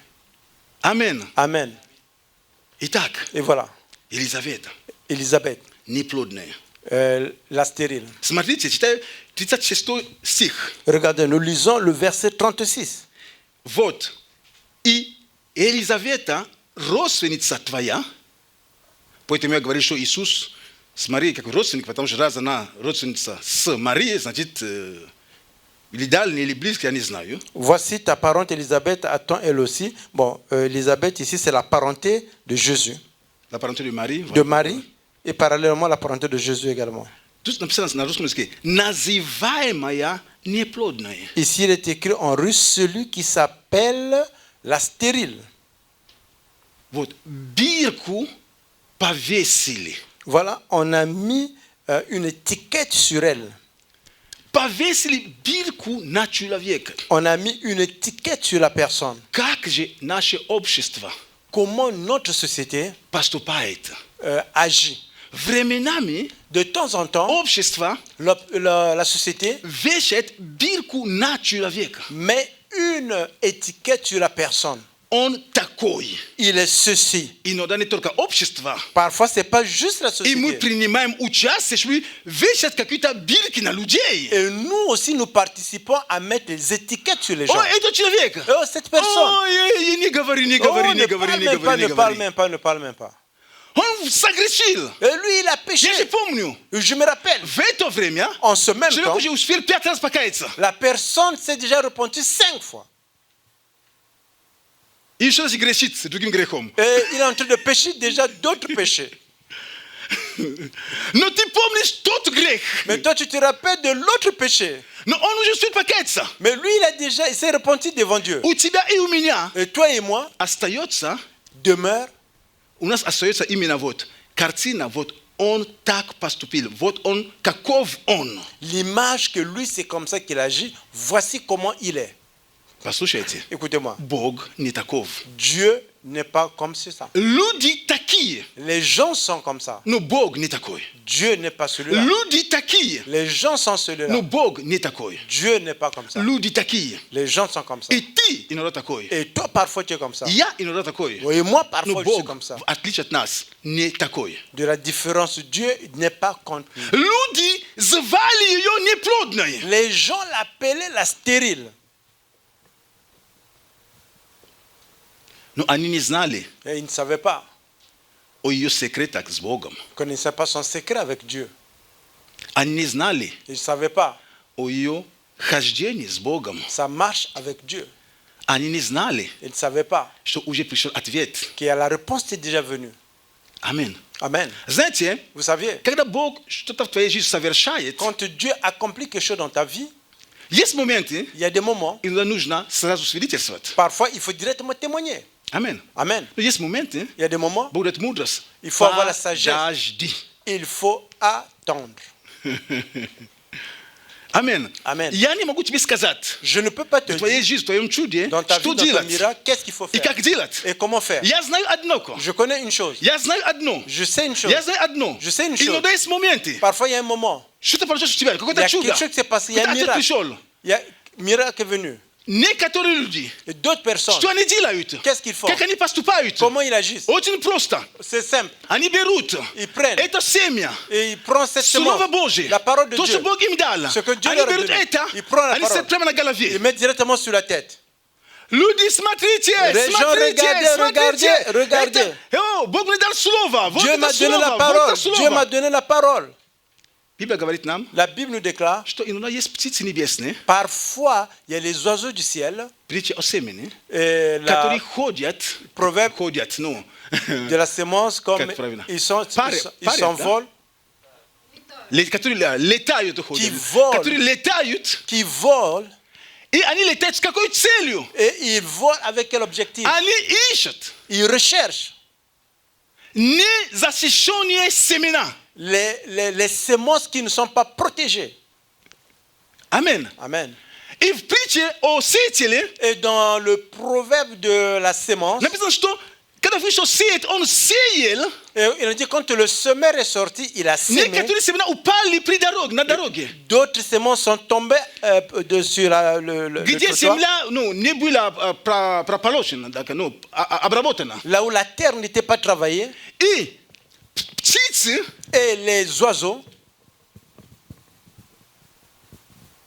Amen. Amen. Itak. Et voilà, Elisabeth. Élisabeth, Ni plodne. la stérile. Smartice, tita chesto sich. Regardez, nous lisons le verset 36. Vot. I Elisaveta rosvenit satvaya. Poate mi-a говорит, что Иисус с Марией как родственник, потому что раз она родственница с Марией, значит, или дальний, или близкий, я не знаю. Voici ta parente Élisabeth, attend elle aussi. Bon, Élisabeth ici, c'est la parenté de Jésus, La parenté de Marie. de Marie, et parallèlement la parenté de Jésus également. Тут написано на русском языке, называемая неплодная. Ici, il est écrit en russe, celui qui s'appelle la stérile. Вот, бирку повесили. Voilà, on a mis une étiquette sur elle. Повесили бирку на человека. On a mis une étiquette sur la personne. Как же наше общество Comment notre société поступает? agit. Временами De temps en temps, общество la société вешает бирку на человека. met une étiquette sur la personne. Он такой. Il est ceci. Иногда не только общество. Parfois, ce n'est pas juste la И мы société. принимаем участие, чтобы вешать какие-то бирки на людей. Et nous aussi, nous participons à mettre des étiquettes sur les gens. О, это человек. Oh, cette personne. Ой, не говори, не говори, Oh, не ne говори, parle не même pas, говори, ne не parle говори. même pas, ne parle même pas. Он согрешил. Et lui, il a péché. Я же помню. Je me rappelle, В это время en ce même человек temps, уже успел 5 раз покаяться. la personne s'est déjà repentie 5 fois. И еще раз грешит с другим грехом. Et il est en train de pécher déjà d'autres péchés. Но ты помнишь тот грех. Mais toi, tu te rappelles de l'autre péché. Но он уже успел покаяться. Mais lui, il s'est repenti devant Dieu. У тебя и у меня Et toi et moi, остается, demeure, у нас остается именно вот картина, вот он так поступил, вот он, каков он. l'image que lui, c'est comme ça qu'il agit. Voici comment il est. Послушайте, Écoutez-moi. Бог не таков. Dieu n'est pas comme ça. Люди такие, Les gens sont comme ça. но Бог не такой. Dieu n'est pas celui-là. Люди такие, Les gens sont celui-là. но Бог не такой. Dieu n'est pas comme ça. Люди такие. Les gens sont comme ça. И ты иногда такой. Et toi, parfois, tu es comme ça. Я иногда такой. Et moi, Но parfois, je suis Бог, comme ça. в отличие от нас, не такой. De la différence, Dieu n'est pas contre nous. Люди звали ее неплодной. Les gens l'appelaient la stérile. Но они не знали Et ils ne savaient pas. о ее секретах с Богом. Ils ne connaissaient pas son secret avec Dieu. Они не знали Ils ne savaient pas о ее хождении с Богом. sa marche avec Dieu. Они не знали, Ils ne savaient pas что уже пришел ответ. que la réponse était déjà venue. Аминь. Amen. Знаете, Vous saviez, когда Бог что-то в твоей жизни совершает, quand Dieu accomplit quelque chose dans ta vie, есть моменты, il y a des moments, иногда нужно сразу свидетельствовать. parfois, il faut directement témoigner. Аминь. Amen. Но есть моменты, Il y a des moments, Бог дает мудрость. il faut avoir la sagesse. Подожди. Il faut attendre. Аминь. Amen. Я не могу тебе сказать, Je ne peux pas te в твоей dire жизни, в твоем чуде, dans ta что vie, dans ton делать miracle, qu'est-ce qu'il faut и faire как делать. et comment faire. Я знаю одно. Je connais une chose. Я знаю одно. Je sais une chose. Я знаю одно. Je sais une chose. Иногда есть моменты, Parfois, il y a un moment. что-то произошло у тебя, Il y какое-то a чудо. quelque chose qui s'est passé. Il y a un Какой-то ответ miracle. пришел. Il y a un miracle est venu. Некоторые люди, Et d'autres personnes, что они делают? qu'est-ce qu'ils font? Как они поступают? Comment ils agissent? Очень просто. C'est simple. Они берут Ils prennent это семя, et ils prennent cette Слово semence, Божие, la parole de то, Dieu. что Бог им дал. Ce que Dieu Они leur a берут donné. это, Ils prennent la они parole. ставят прямо на голове. Ils mettent directement sur la tête. Люди, смотрите, Les gens, смотрите, смотрите. regardez. Это, Бог мне дал слово. Вот Dieu это m'a donné слово, la вот parole. это слово. Dieu m'a donné la parole. Biblia говорит нам, La Bible nous déclare, что иногда есть птицы небесные, parfois, il y a les oiseaux du ciel, притча о семени, et которые ходят, proverbe ну, de la sémence, comme Как правильно? ils Парят, s'envolent, которые летают, Qui volent. которые летают, qui volent, и они летают с какой целью? et ils volent avec quel objectif? Они ищут Ils recherchent незащищенные семена. les semences qui ne sont pas protégées. Amen. Amen. И в притче о сеятеле Et dans le proverbe de la sémence, написано, что когда вышел сеять, он сеял, il a dit quand le semeur est sorti, il a sémé. некоторые семена упали при дороге, на дороге. D'autres semences sont tombées sur le Где trottoir, земля, не была прополощена, обработана. là où la terre n'était pas travaillée. И птицы, Et les oiseaux,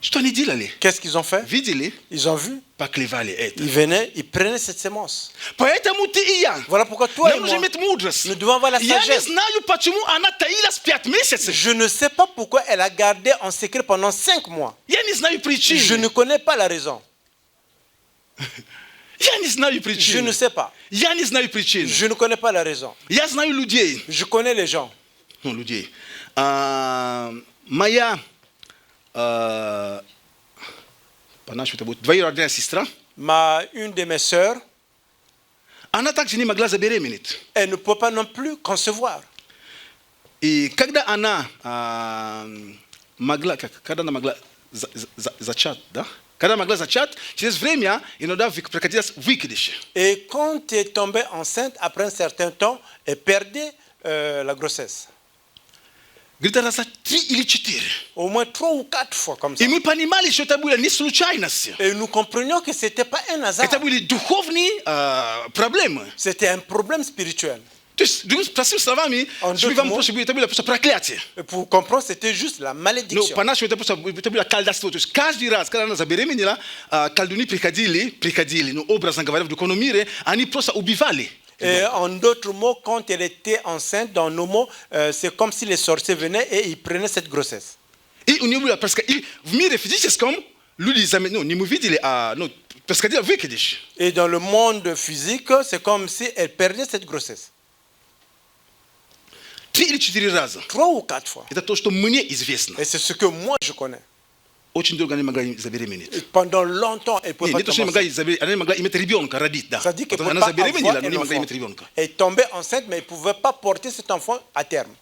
что они делали? qu'est-ce qu'ils ont fait? Видели, Ils ont vu. поклевали это. Ils venaient, ils prenaient cette sémence. Поэтому ты и я. Voilà pourquoi toi et Нам нужно moi, иметь мудрость. nous devons avoir la Я не sagesse. знаю, почему она таилась 5 месяцев. Je ne sais pas pourquoi elle a gardé en secret pendant 5 mois. Я не знаю Je причин. ne connais pas la raison. Я не знаю Je причин. ne sais pas. Я не знаю причин. Je ne connais pas la raison. Я знаю людей. Je connais les gens. Ну, людей. Моя по-нашему это будет двоюродная сестра, Une de mes sœurs, она также не могла забеременеть. elle ne peut pas non plus concevoir. И когда она могла зачать, да? Когда могла зачать, через время иногда прекратилось выкидыш. Et quand elle est tombée enceinte, après un certain temps, elle perdait la grossesse. Где-то раза 3 или 4. Au moins 3 ou 4 fois comme ça. И мы понимали, что это было не случайность. Et nous comprenions que ce n'était pas un hasard. Это были духовные проблемы. C'était un problème spirituel. То есть, простыми словами, чтобы вам просто это было просто проклятие. Et pour comprendre, c'était juste la Ну, malédiction. по-нашему это было колдовство. То есть каждый раз, когда она забеременела, колдуны приходили, ну, образно говоря, в духовном мире, они просто убивали. Et en d'autres mots, quand elle était enceinte, dans nos mots, c'est comme si les sorciers venaient et ils prenaient cette grossesse. И у нее было, parce que в мире физическом люди не мы видели, parce que выкидыш. Et dans le monde physique, c'est comme si elle perdait cette grossesse. 3 или 4 раза. 3 ou 4 fois. Это то, что мне известно. Et c'est ce que moi je connais. Очень долго она не могла забеременеть. Et pendant longtemps, elle ne pouvait Не, pas не то, что она не могла иметь ребенка, родить, да. Ça dit qu'elle ne Она pouvait pas забеременела, avoir но un не могла enfant. иметь ребенка. Elle est tombée enceinte, mais elle ne pouvait pas porter cet enfant à terme.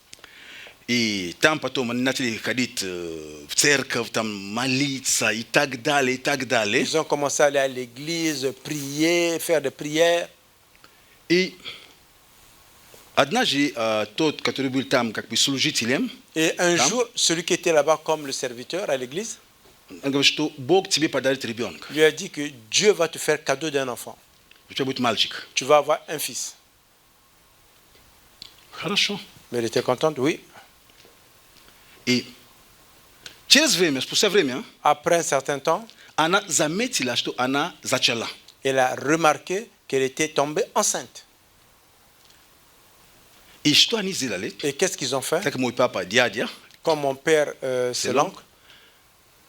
И там потом они начали ходить в церковь, там молиться и так далее, и так далее. Ils ont commencé à aller à l'église, prier, faire des prières. И однажды тот, который был там как бы служителем, Et un jour, celui qui était là-bas comme le serviteur à l'église, он говорит, что Бог тебе подарит ребенка. lui a dit que Dieu va te faire cadeau d'un enfant. У тебя будет мальчик. Tu vas avoir un fils. Хорошо. Mais elle était contente, oui. И через время, спустя время, Après un certain temps, она заметила, что она зачала. elle a remarqué qu'elle était tombée enceinte. И что они сделали? Et qu'est-ce qu'ils ont fait? Так мой папа, дядя, Comme mon père, c'est l'oncle,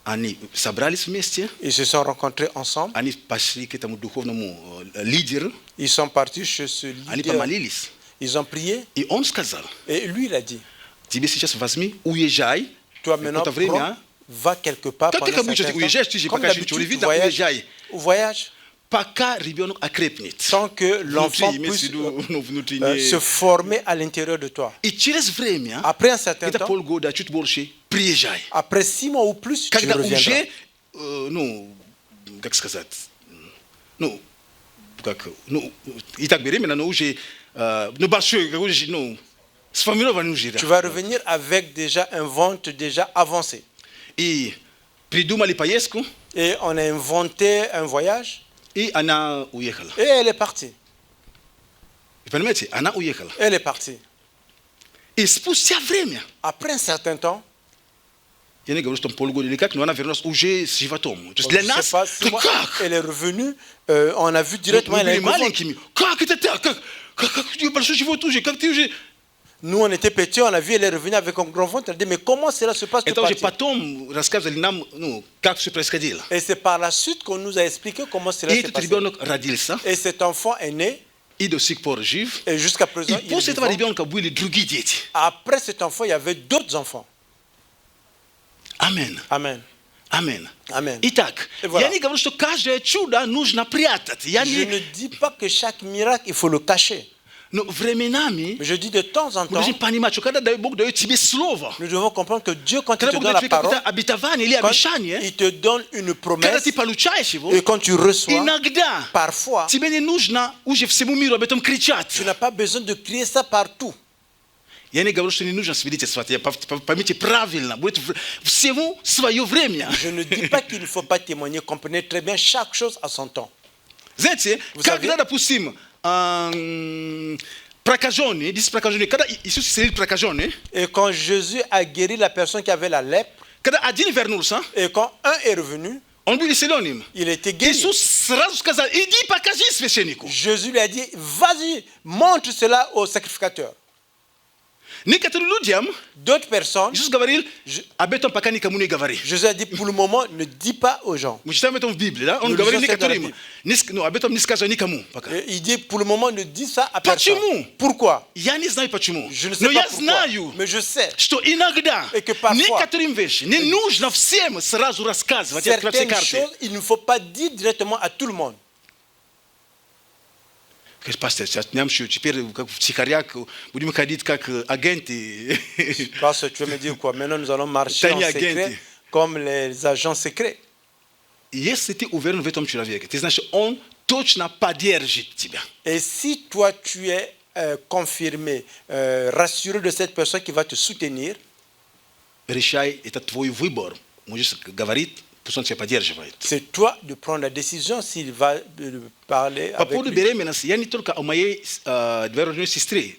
они собрались вместе, ils se sont rencontrés ensemble. они пошли к этому духовному лидеру, Ils sont partis chez ce они leader. помолились. Ils ont prié. И он сказал, Et lui, il a dit, тебе сейчас возьми, уезжай, toi maintenant, какое-то время, prends, va quelque part Как ты pendant un обычно certain уезжаешь, temps. ты же Comme пока d'habitude, ничего не tu видно, voyages, уезжай. voyage Пока ребенок окрепнет. sans que l'enfant Внутри, имеется в puisse виду, ну, внутренне. se former à l'intérieur de toi. И через время, Après un certain где-то temps, полгода, чуть больше, приезжай. après 6 mois ou plus, tu Когда reviendras. уже, ну, как сказать, ну, и так беременна, но уже, ну, большой, как уже, ну, сформированный уже. Tu vas revenir avec déjà un ventre déjà avancé. И придумали поездку, Et on a inventé un voyage и она уехала. et elle est partie. Вы понимаете, она уехала. Elle est partie. И спустя время, Après un certain temps, я не говорю, что там полгода или как, но она вернулась уже с животом. То есть je для sais нас, pas, 6 mois, как? elle est revenue, on a vu directement, Мы elle a были un gros ventre. маленькими. Как это так? Как у тебя большой живот уже? Как ты уже... Nous, on était petits, on a vu, elle est revenue avec un grand ventre. Elle a dit, mais comment cela se passe? Então, potom raskaz nam no kako se prescadil. Et c'est par la suite qu'on nous a expliqué comment cela E s'est tu passé. tribunal radil sa. Et cet enfant est né, E do sik por jiv. et jusqu'à présent, E il po est se tava vivant. ribion ka buili drugi dieti. Après cet enfant, il y avait d'autres enfants. Amen. Amen. Amen. Amen. Itak. Et voilà. Yani gavro što kaže čuda nužna prijatat. Je Yani ne dis pas que chaque miracle, il faut le cacher. no vremenami Mais je dis de temps en temps, mudajin panimacho kada da Bog da tibe slova. nous devons comprendre que Dieu, quand il Kada te Bog donne da la parole, tuika abitavani ili quand abishanye. il te donne une Kada promesse, ti paluchai shivo. et quand tu reçois, Inagda. parfois, Tibeni nužna uje всему миру об этом кричать. tu n'as pas besoin de crier ça partout. Yani gavro što ni nužno svidite svati. Pamite pravilna. Budete всему свое время. Je ne dis pas qu'il ne faut pas témoigner. Comprenez très bien chaque chose à son temps. Знаете, Вы когда, savez? допустим, прокаженный, здесь прокаженный, когда Иисус исцелил прокаженный, Et quand Jésus a guéri la personne qui avait la lèpre, когда один вернулся, et quand un est revenu, он был исцелен им. il était guéri. Иисус сразу сказал, иди покажи священнику. Jésus lui a dit, vas-y, montre cela au sacrificateur. Некоторым людям D'autres personnes, Иисус говорил, об этом пока никому не говори. Jésus a dit, pour le moment, ne dis pas aux gens. Мы читаем об этом в Библии, да? Он Ну, говорил нельзя некоторым, об этом не скажи никому пока. Et il dit, pour le moment, ne dis ça à personne. Почему? Pourquoi? Я не знаю почему, Je ne sais но pas я pourquoi, знаю, mais je sais. что иногда Et que parfois, некоторым вещам не нужно всем сразу рассказывать, открывать все Certaines карты. choses, il ne faut pas dire directement à tout le monde. Говорит, пастор, сейчас нам еще теперь как в тихоряк будем ходить как агенты. Parce que tu veux me dire quoi? Maintenant, nous allons marcher en Тайные secret агенты. comme les agents secrets. Если ты уверен в этом человеке, ты знаешь, он точно поддержит тебя. Et si toi, tu es confirmé, rassuré de cette personne qui va te soutenir, Решай, это твой выбор. Можешь говорить, пусть он тебя поддерживает. c'est toi de prendre la décision s'il va parler По avec поводу lui. беременности, я не только о моей двоюродной сестре.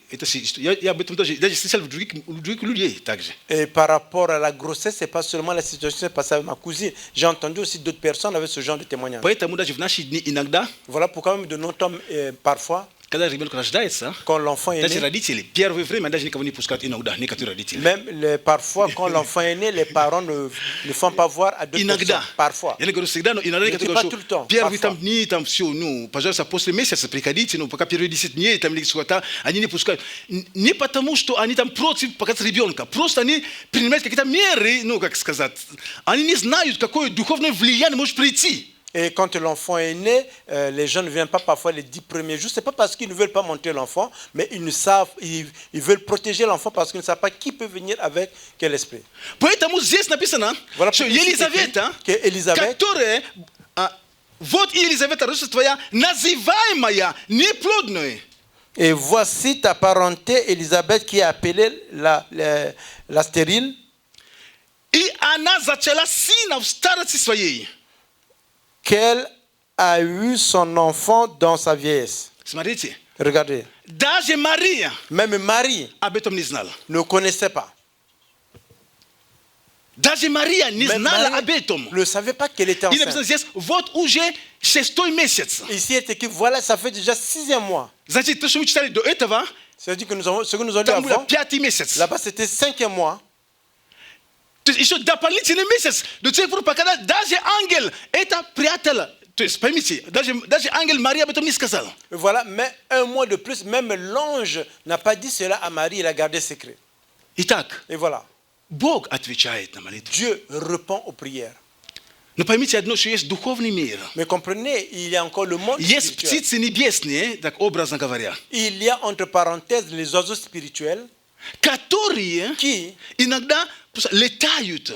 Я об этом тоже, даже слышал в других людей также. Et par rapport à la grossesse, c'est pas seulement la situation qui s'est passée avec ma cousine. J'ai entendu aussi d'autres personnes avec ce genre de témoignage. Поэтому даже в наши дни иногда, Voilà pourquoi même de notre temps, parfois, когда ребенок рождается, quand l'enfant est даже né, родители первое время даже никого не пускают иногда, некоторые родители. même parfois quand l'enfant est né, les parents ne font pas voir à d'autres Иногда. personnes. Parfois. Я не говорю всегда, но иногда Не некоторые pas говорят, tout le что temps, первые parfois. там дни, там все, ну, пожалуйста, после месяца приходите, ну, пока первые 10 дней, там, или сколько-то, они не пускают. Не потому, что они там против показать ребенка, просто они принимают какие-то меры, ну, как сказать, они не знают, какое духовное влияние может прийти. Et quand l'enfant est né, les gens ne viennent pas parfois les 10 premiers jours. Ce n'est pas parce qu'ils ne veulent pas monter l'enfant, mais ils ne savent, ils veulent protéger l'enfant parce qu'ils ne savent pas qui peut venir avec quel esprit. Поэтому здесь написано, Voilà что pourquoi ici, Елизавета, que Élisabeth, которая, вот Елизавета, рождается твоя, называемая неплодной. et voici ta parenté Élisabeth qui est appelée la stérile. И она зачала сына в старости своей. Qu'elle a eu son enfant dans sa vieillesse. Смотрите, Regardez, даже Мария même Marie об этом не знала. ne connaissait pas. Даже Мария не Même знала Marie об этом. ne savait pas qu'elle était И написано enceinte. здесь, вот уже 6-й месяц. Ici est écrit, voilà, ça fait déjà 6e mois. Значит, то, что мы читали до этого, C'est-à-dire que ce que nous avons lu там было avant, 5-й месяц. là-bas c'était 5e mois. То есть еще дополнительный месяц, до тех пор, пока даже ангел это прятал. То есть, поймите, даже ангел Мария об этом не сказал. Et voilà, mais un mois de plus, même l'ange n'a pas dit cela à Marie, il a gardé secret. Итак, Et voilà, Бог отвечает на молитву. Dieu répond aux prières. Но поймите одно, что есть духовный мир. Mais comprenez, il y a encore le monde Есть spirituel. птицы небесные, так образно говоря, Il y a entre parenthèses les oiseaux spirituels которые qui иногда просто летают.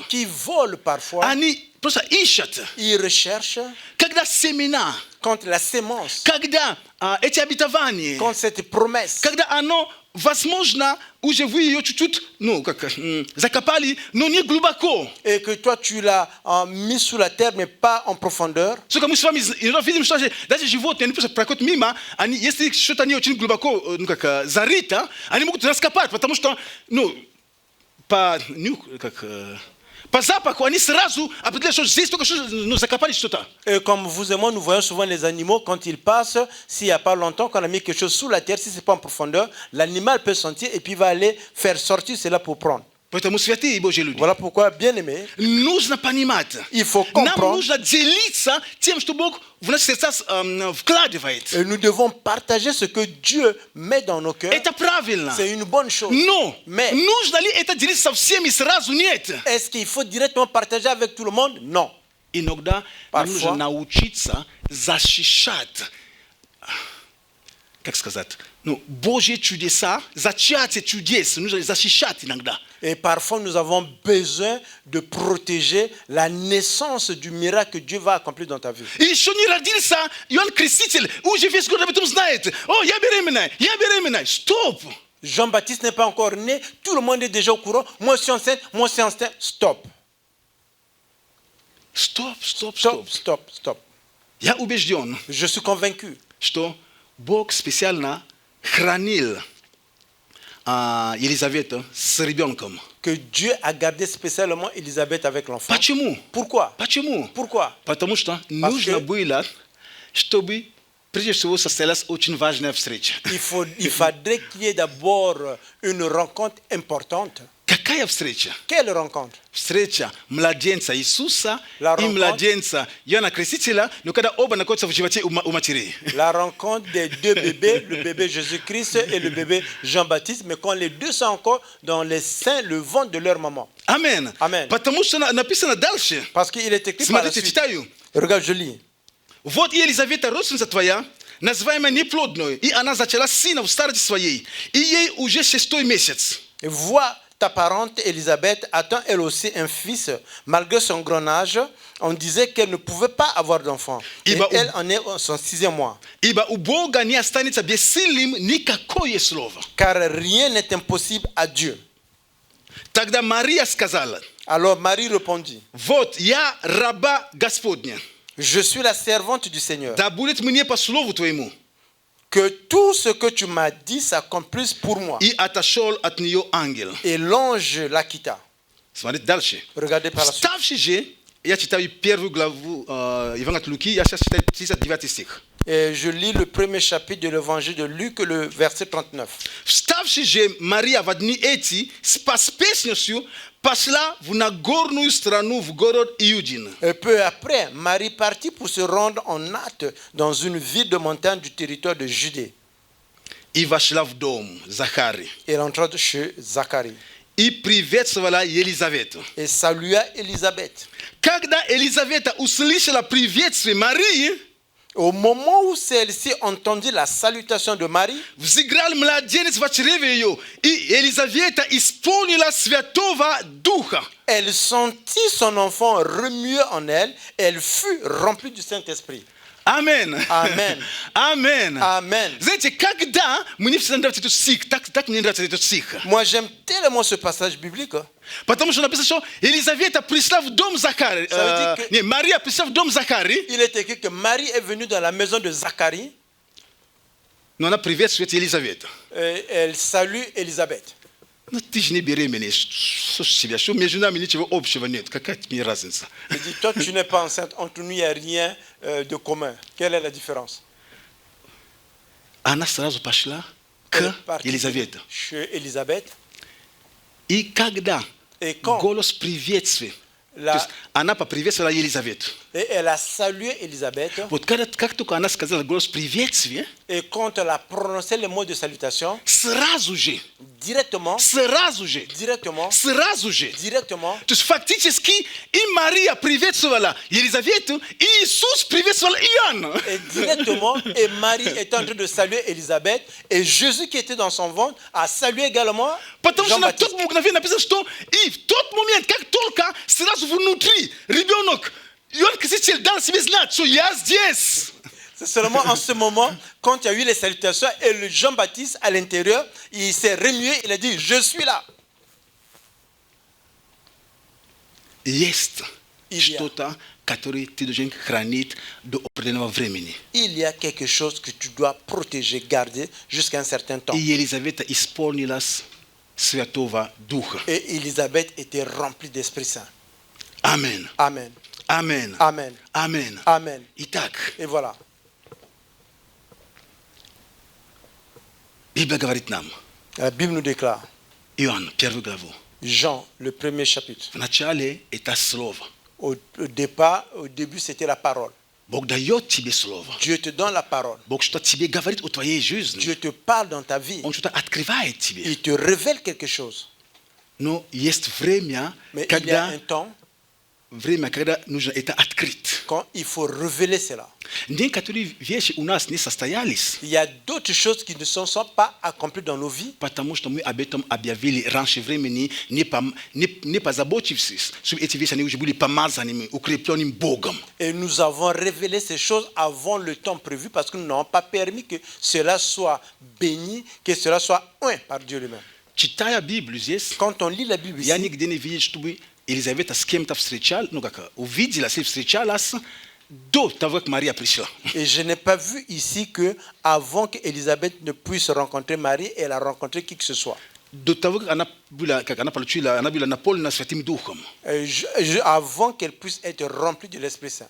volent parfois, Они просто ищут. ils recherchent Когда семена, quand la sémence, когда эти обетования, quand cette promesse, когда оно, возможно, уже вы ее чуть-чуть, ну, как, закопали, но не глубоко. et que toi tu l'as mis sous la terre mais pas en profondeur. Сколько мы с вами видим, что даже животные, они просто проходят мимо, они, если что-то не очень глубоко, ну, как, зарыто, они могут раскопать, потому что, ну, Pazapa kwa ni srazu apitile chose zisto que nous acapare chota. Et comme vous et moi, nous voyons souvent les animaux quand ils passent, s'il n'y a pas longtemps qu'on a mis quelque chose sous la terre, si ce n'est pas en profondeur, l'animal peut sentir et puis va aller faire sortir cela pour prendre. Voilà pourquoi, bien aimé, Nous na panimata. il faut comprendre. Nous na delitsa, tiens je te bok, vous n'avez c'est ça vklade va être. Et nous devons partager ce que Dieu met dans nos cœurs. Et pravilna. C'est une bonne chose. Non. Mais nous dali eta delitsa совсем srazu niet. est-ce qu'il faut directement partager avec tout le monde? Non. Inogda Parfois. нужно научиться защищать. Как сказать? Ну, Божьи чудеса, зачатие чудес, нужно защищать иногда. Et parfois, nous avons besoin de protéger la naissance du miracle que Dieu va accomplir dans ta vie. И еще не родился Иоанн Креститель, уже весь город об этом знает. О, я беременна. Стоп! Jean-Baptiste n'est pas encore né, tout le monde est déjà au courant. Moi, je suis enceinte, stop. Stop. Я убежден, Je suis convaincu что Бог специально хранил Елизавету с ребенком. que Dieu a gardé spécialement Élisabeth avec l'enfant. Почему? Pourquoi? Почему? Pourquoi? Потому что нужно было, чтобы прежде всего состоялась очень важная встреча. Il faudrait qu'il y ait d'abord une rencontre importante. Какая встреча? Quelle rencontre? Встреча младенца Иисуса La и rencontre. младенца Иоанна Крестителя, но когда оба находятся в животе у матери. La rencontre des deux bébés, le bébé Jésus-Christ et le bébé Jean-Baptiste, mais quand les deux sont encore dans les seins, le ventre de leur maman. Амен. Amen. Потому что написано дальше. Parce qu'il est écrit par la Смотрите, suite. читаю. Regarde, je lis. Вот и Елизавета, родственница твоя, называемая неплодной, и она зачала сына в старости своей, и ей уже 6-й месяц. Et vois, ta parente Élisabeth attend elle aussi un fils. Malgré son grand âge, on disait qu'elle ne pouvait pas avoir d'enfant. Et elle en est son 6e mois. Ибо у Бога не останется бессильным никакое слово. Car rien n'est impossible à Dieu. Тогда Мария сказала: Alors Marie répondit, вот я раба Господня, je suis la servante du Seigneur. да будет мне по слову твоему. Que tout ce que tu m'as dit s'accomplisse pour moi. И отошел от нее ангел. Et l'ange la quitta. Смотрите дальше. Regardez par la suite. Вставший же, я читаю первую главу Евангелия от Луки, я сейчас читаю 39 стих. Et je lis le premier chapitre de l'évangile de Luc, le verset 39. Вставший же Мария в дни эти с поспешностью пошла в Нагорную страну, в город Иудин. Et peu après, Marie partit pour se rendre en hâte dans une ville de montagne du territoire de Judée. И вошла в дом Захари. Elle entra chez Zacharie И приветствовала Елизавету. et salua Élisabeth. Когда Елизавета услышала приветствие Марии, Au moment où celle-ci entendit la salutation de Marie, взыграл младенец в чреве ее, и Елизавета исполнила Святого Духа. elle sentit son enfant remuer en elle, elle fut remplie du Saint-Esprit. Амен. Amen. Амен. Amen. Знаете, когда мне всегда нравится этот стих, так мне нравится этот стих. Moi, j'aime tellement ce passage biblique. Потому что написано, что Елизавета пришла в дом Захари. Ça veut dire que- Не, Мария пришла в дом Захари, Il est écrit que Marie est venue dans la maison de Zacharie но она приветствует Елизавету. et elle salue Élisabeth. Ну ты же не беременная, что ж себя, что между нами ничего общего нет, какая мне разница? Elle dit, toi, tu n'es pas enceinte, entre nous, il n'y a rien de commun. Quelle est la différence? Она сразу пошла Elle к est partie Елизавете. chez Élisabeth. И когда Et quand голос приветствия, la- то есть она поприветствовала Елизавету. et elle a salué Élisabeth. Вот как только она сказала голос приветствия, Et quand elle a prononcé les mots de salutation, сразу же, directement, то есть фактически и Мария приветствовала Елизавету, и Иисус приветствовал Иоанна. et directement, et Marie était en train de saluer Élisabeth, et Jésus qui était dans son ventre a salué également Потому что на Jean-Baptiste. тот мгновение написано, что и в тот момент, как только сразу внутри ребенок, Иоанн Креститель дал себе знать, что я здесь. C'est seulement en ce moment, quand il y a eu les salutations, et le Jean-Baptiste à l'intérieur, il s'est remué, il a dit, je suis là. Есть Il y a- что-то, которое ты должен хранить до определенного времени. Il y a quelque chose que tu dois protéger, garder jusqu'à un certain temps. И Елизавета исполнилась Святого Духа. Et Élisabeth était remplie d'Esprit Saint. Amen. Amen. Amen. Amen. Amen. Amen. Itak. Et voilà. Biblia говорит нам. La Bible nous déclare. Иоанн, первую главу. Jean, le premier chapitre. В начале это слово. Au début, c'était la parole. Бог дает тебе слово. Dieu te donne la parole. Бог что-то тебе говорит о твоей жизни. Dieu te parle dans ta vie. Он что-то открывает тебе. Il te révèle quelque chose. Но есть время, Mais il y a un temps когда нужно это открыть. quand il faut révéler cela. Некоторые вещи у нас не состоялись, Il y a d'autres choses qui ne sont pas accomplies dans nos vies потому что мы об этом объявили раньше времени, не позаботившись, чтобы эти вещи они уже были помазанными, укрепленными Богом. et nous avons révélé ces choses avant le temps prévu parce que nous n'avons pas permis que cela soit béni, que cela soit oint par Dieu lui-même. Читая Библию здесь, Quand on lit la Bible я ici, нигде не видел, чтобы Елизавета с кем-то встречалась, увидела, если встречалась до того, как Мария пришла. et je n'ai pas vu ici que avant qu'Élisabeth ne puisse rencontrer Marie, elle a rencontré qui que ce soit. До того, как она была наполнена Святым Духом. Avant qu'elle puisse être remplie de l'Esprit Saint.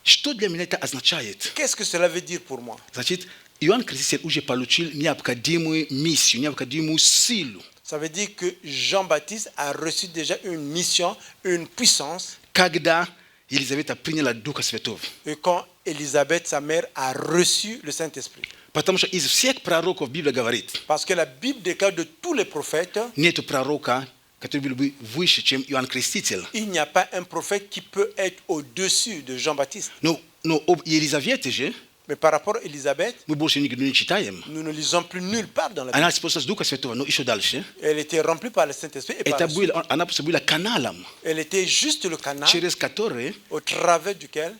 Что для меня это означает? Qu'est-ce que cela veut dire pour moi? Значит, Иоанн Креститель уже получил необходимую миссию, необходимую силу. Ça veut dire que Jean-Baptiste a reçu déjà une mission, une puissance. Когда Елизавета приняла Духа Святого. Et quand Élisabeth, sa mère, a reçu le Saint-Esprit. Потому что из всех пророков Библия говорит, Parce que la Bible déclare de tous les prophètes, нету пророка, который был бы выше, чем Иоанн Креститель. il n'y a pas un prophète qui peut être au-dessus de Jean-Baptiste. Но об Елизавете же Mais par rapport à Élisabeth, мы больше нигде не читаем. nous ne lisons plus nulle part dans la Bible. Она использовалась Духа Святого, но еще дальше. Elle était remplie par le Saint-Esprit et par Это la suite, она просто была каналом, elle était juste le canal через который au travers duquel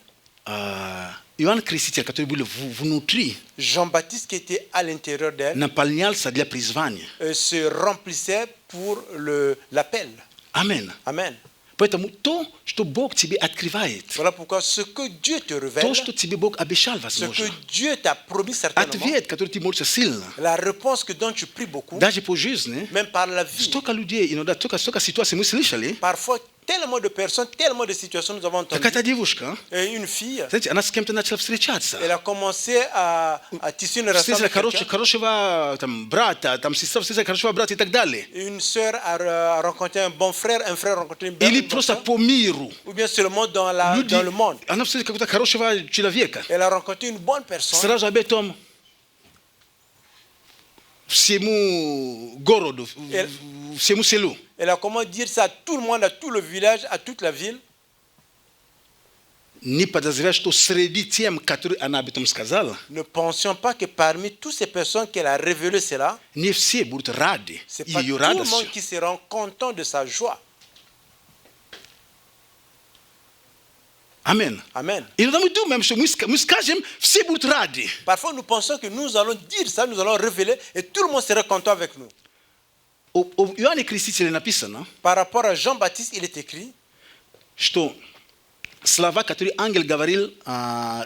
Иоанн Креститель, который был внутри, Jean-Baptiste, qui était à l'intérieur d'elle, наполнялся для призвания. se remplissait pour l'appel. Аминь. Amen. Поэтому то, что Бог тебе открывает, Voilà pourquoi ce que Dieu te révèle, то, что тебе Бог обещал, ce возможно, que Dieu t'a promis certainement, ответ, который ты молишься сильно, la réponse que dont tu pries beaucoup, даже по жизни, même par la vie. столько людей, иногда столько ситуаций мы слышали. Parfois, tellement de personnes, tellement de situations nous avons entendues. Какая-то девушка, Et une fille, знаете, она с кем-то начала встречаться. elle a commencé à tisser une relation Встретила avec quelqu'un. хорошего там, брата, там, сестра встретила хорошего брата и так далее. Une sœur a rencontré un bon frère, un frère a rencontré une bonne Или bonne просто sœur. по миру. Ou bien seulement dans Люди, le monde. она встретила какого-то хорошего человека. Elle a rencontré une bonne personne. Сразу об этом всему городу, всему селу. Elle a comment dire ça à tout le monde, à tout le village, à toute la ville. Не подозревая, что среди тем, которые она об этом сказала, Ne pensions pas que parmi toutes ces personnes qu'elle a révélé cela, не все будут рады c'est pas ее tout le monde радостью. qui sera content de sa joie. Аминь. Amen. Иногда мы думаем, что мы скажем, все будут рады. Parfois, nous pensons que nous allons dire ça, nous allons révéler et tout le monde sera content avec nous. Об Иоанне Крестителе написано, Par rapport à Jean-Baptiste, il est écrit что слова, которые ангел говорил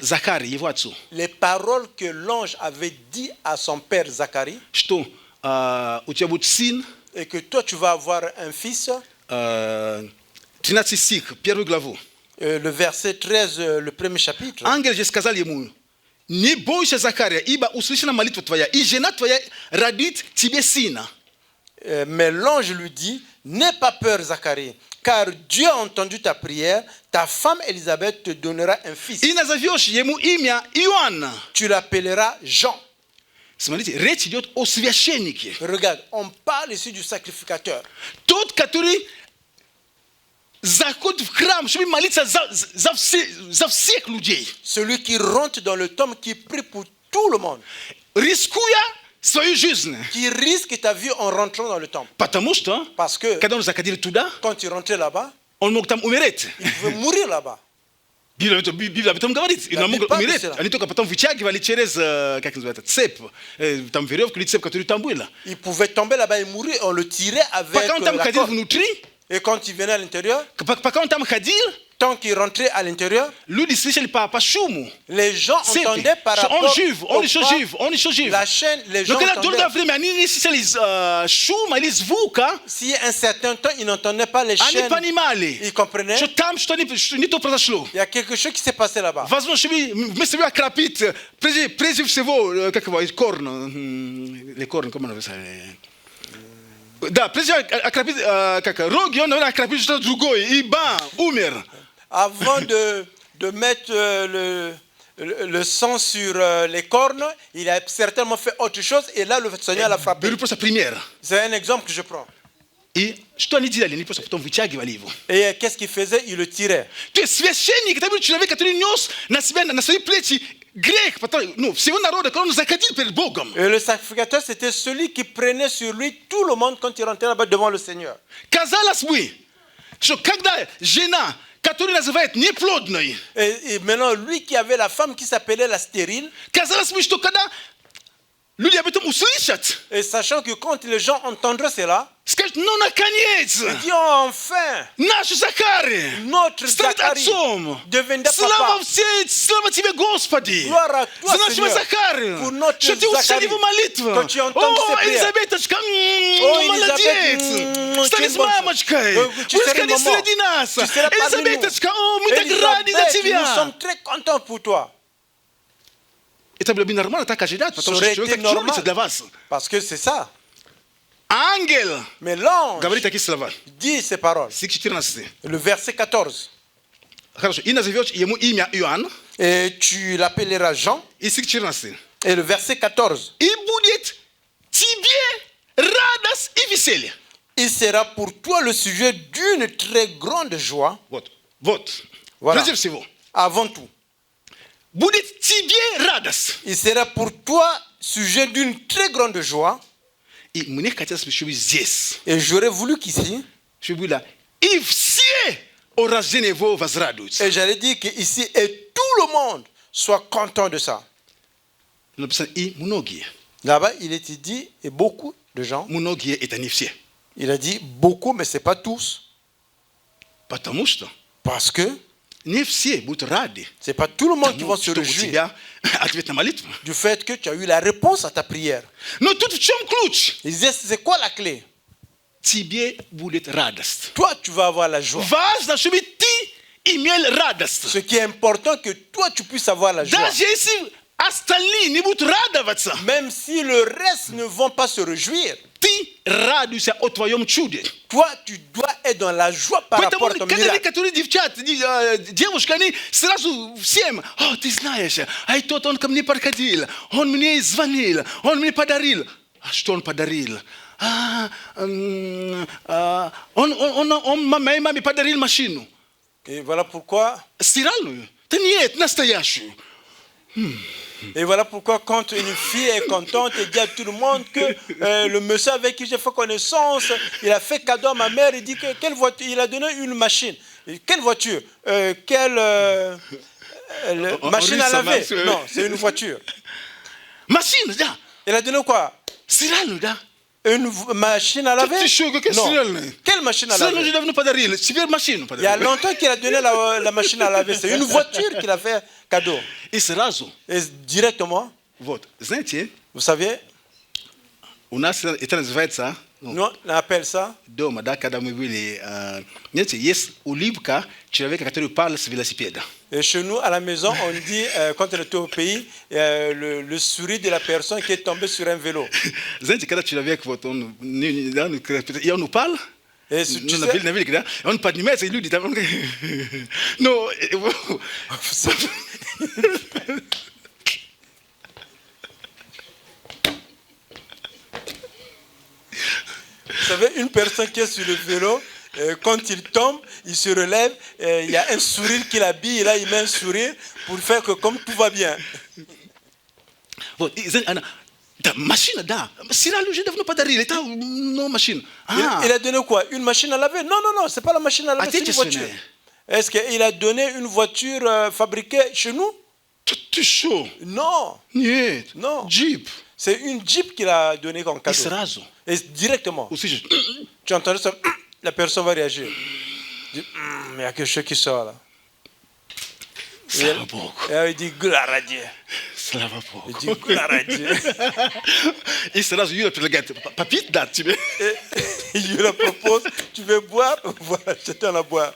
Захарии, его отцу, les paroles que l'ange avait dit à son père Zacharie, что у тебя будет сын, et que toi tu vas avoir un fils. 13 стих, первую главу. Le verset 13, le premier chapitre. Ангел же сказал ему, не бойся, Захария, ибо услышана молитва твоя, и жена твоя родит тебе сына. Mais l'ange lui dit, n'aie pas peur, Zacharie, car Dieu a entendu ta prière, ta femme Élisabeth te donnera un fils. И назовешь ему имя Иоанна. Tu l'appelleras Jean. Смотрите, речь идет о священнике. Regarde, on parle ici du sacrificateur. Тот, который заходит в храм, чтобы молиться за всех людей. Celui qui rentre dans le temple, qui prie pour tout le monde. Рискуя свою жизнь. Qui risque ta vie en rentrant dans le temple. Потому что, Parce que когда он заходил туда, quand il rentrait là-bas, он мог там умереть. il pouvait mourir là-bas. Библия об этом говорит. Он мог умереть. Они только потом вытягивали через, как называется, цепь, там веревку или цепь, которая там была. Il pouvait tomber là-bas et mourir, on le tirait avec Пока он там la ходил corde. внутри, Et quand il venait à l'intérieur, пока он там ходил, Tant qu'il rentrait à l'intérieur, les gens entendaient par rapport la chaîne, les gens entendaient. Si un certain temps, ils n'entendaient pas les chaînes, ils comprenaient. Il y a quelque chose qui s'est passé là-bas. Les cornes, comment on appelle ça? Avant de mettre le sang sur les cornes, il a certainement fait autre chose et là le Seigneur l'a frappé. C'est un exemple que je prends. Et qu'est-ce qu'il faisait? Il le tirait. Et le sacrificateur, c'était celui qui prenait sur lui tout le monde quand il rentrait là-bas devant le Seigneur. Et maintenant, lui qui avait la femme qui s'appelait la stérile, et sachant que quand les gens entendraient cela, il dit enfin, notre Zacharie deviendra papa. Gloire à toi, Seigneur, pour notre Zacharie. Quand tu entends ces prières, oh Elisabeth, tu serais maman, tu serais parmi nous. Elisabeth, nous sommes très contents pour toi. Ça aurait été normal, parce que c'est ça. Mais l'ange dit ces paroles. Le verset 14. Et tu l'appelleras Jean. Et le verset 14. Il sera pour toi le sujet d'une très grande joie. Voilà. Avant tout. Il sera pour toi sujet d'une très grande joie. Et j'aurais voulu qu'ici, et j'allais dire qu'ici, et tout le monde soit content de ça. Là-bas, il était dit, et beaucoup de gens, il a dit beaucoup, mais ce n'est pas tous. Parce que c'est pas tout le monde qui va se réjouir du fait que tu as eu la réponse à ta prière. Il disait, c'est quoi la clé? Toi, tu vas avoir la joie. Ce qui est important, que toi, tu puisses avoir la joie. Même si le reste ne vont pas se réjouir, toi, tu dois être dans la joie par rapport à ton miracle. Et voilà pourquoi. Et voilà pourquoi quand une fille est contente et dit à tout le monde que le monsieur avec qui j'ai fait connaissance, il a fait cadeau à ma mère, il dit que quelle voiture, il a donné une machine. Quelle voiture? Quelle machine à laver? Non, c'est une voiture. Machine, il a donné quoi? Une machine à laver? Non. Quelle machine à laver? Il y a longtemps qu'il a donné la machine à laver. C'est une voiture qu'il a fait cadeau. Et directement, vous savez, nous on appelle ça. Et chez nous, à la maison, on dit, quand on était au pays, le souris de la personne qui est tombée sur un vélo. Et on nous parle. Et tu sais, on pas de numéro, c'est lui dit. Non. Vous savez, une personne qui est sur le vélo, quand il tombe, il se relève, il y a un sourire qui l'habille, et là il met un sourire pour faire que comme tout va bien. Machine da. Si là, je ne pas d'arriver, non machine. Il a donné quoi? Une machine à laver? Non, non, non, c'est pas la machine à laver, c'est une voiture. Est-ce qu'il a donné une voiture fabriquée chez nous? Tout chaud. Non. Non. Jeep. C'est une Jeep qu'il a donné comme cadeau. Et directement. Tu entends ça? La personne va réagir. Il y a quelque chose qui sort là. Slava Bogu. Et il dit gloire à Dieu. Slava Il Bogu. dit gloire à Dieu. I serazu yule prelegate. Papit da tibe. Et il lui propose, tu veux boire? Voilà, je te donne à boire.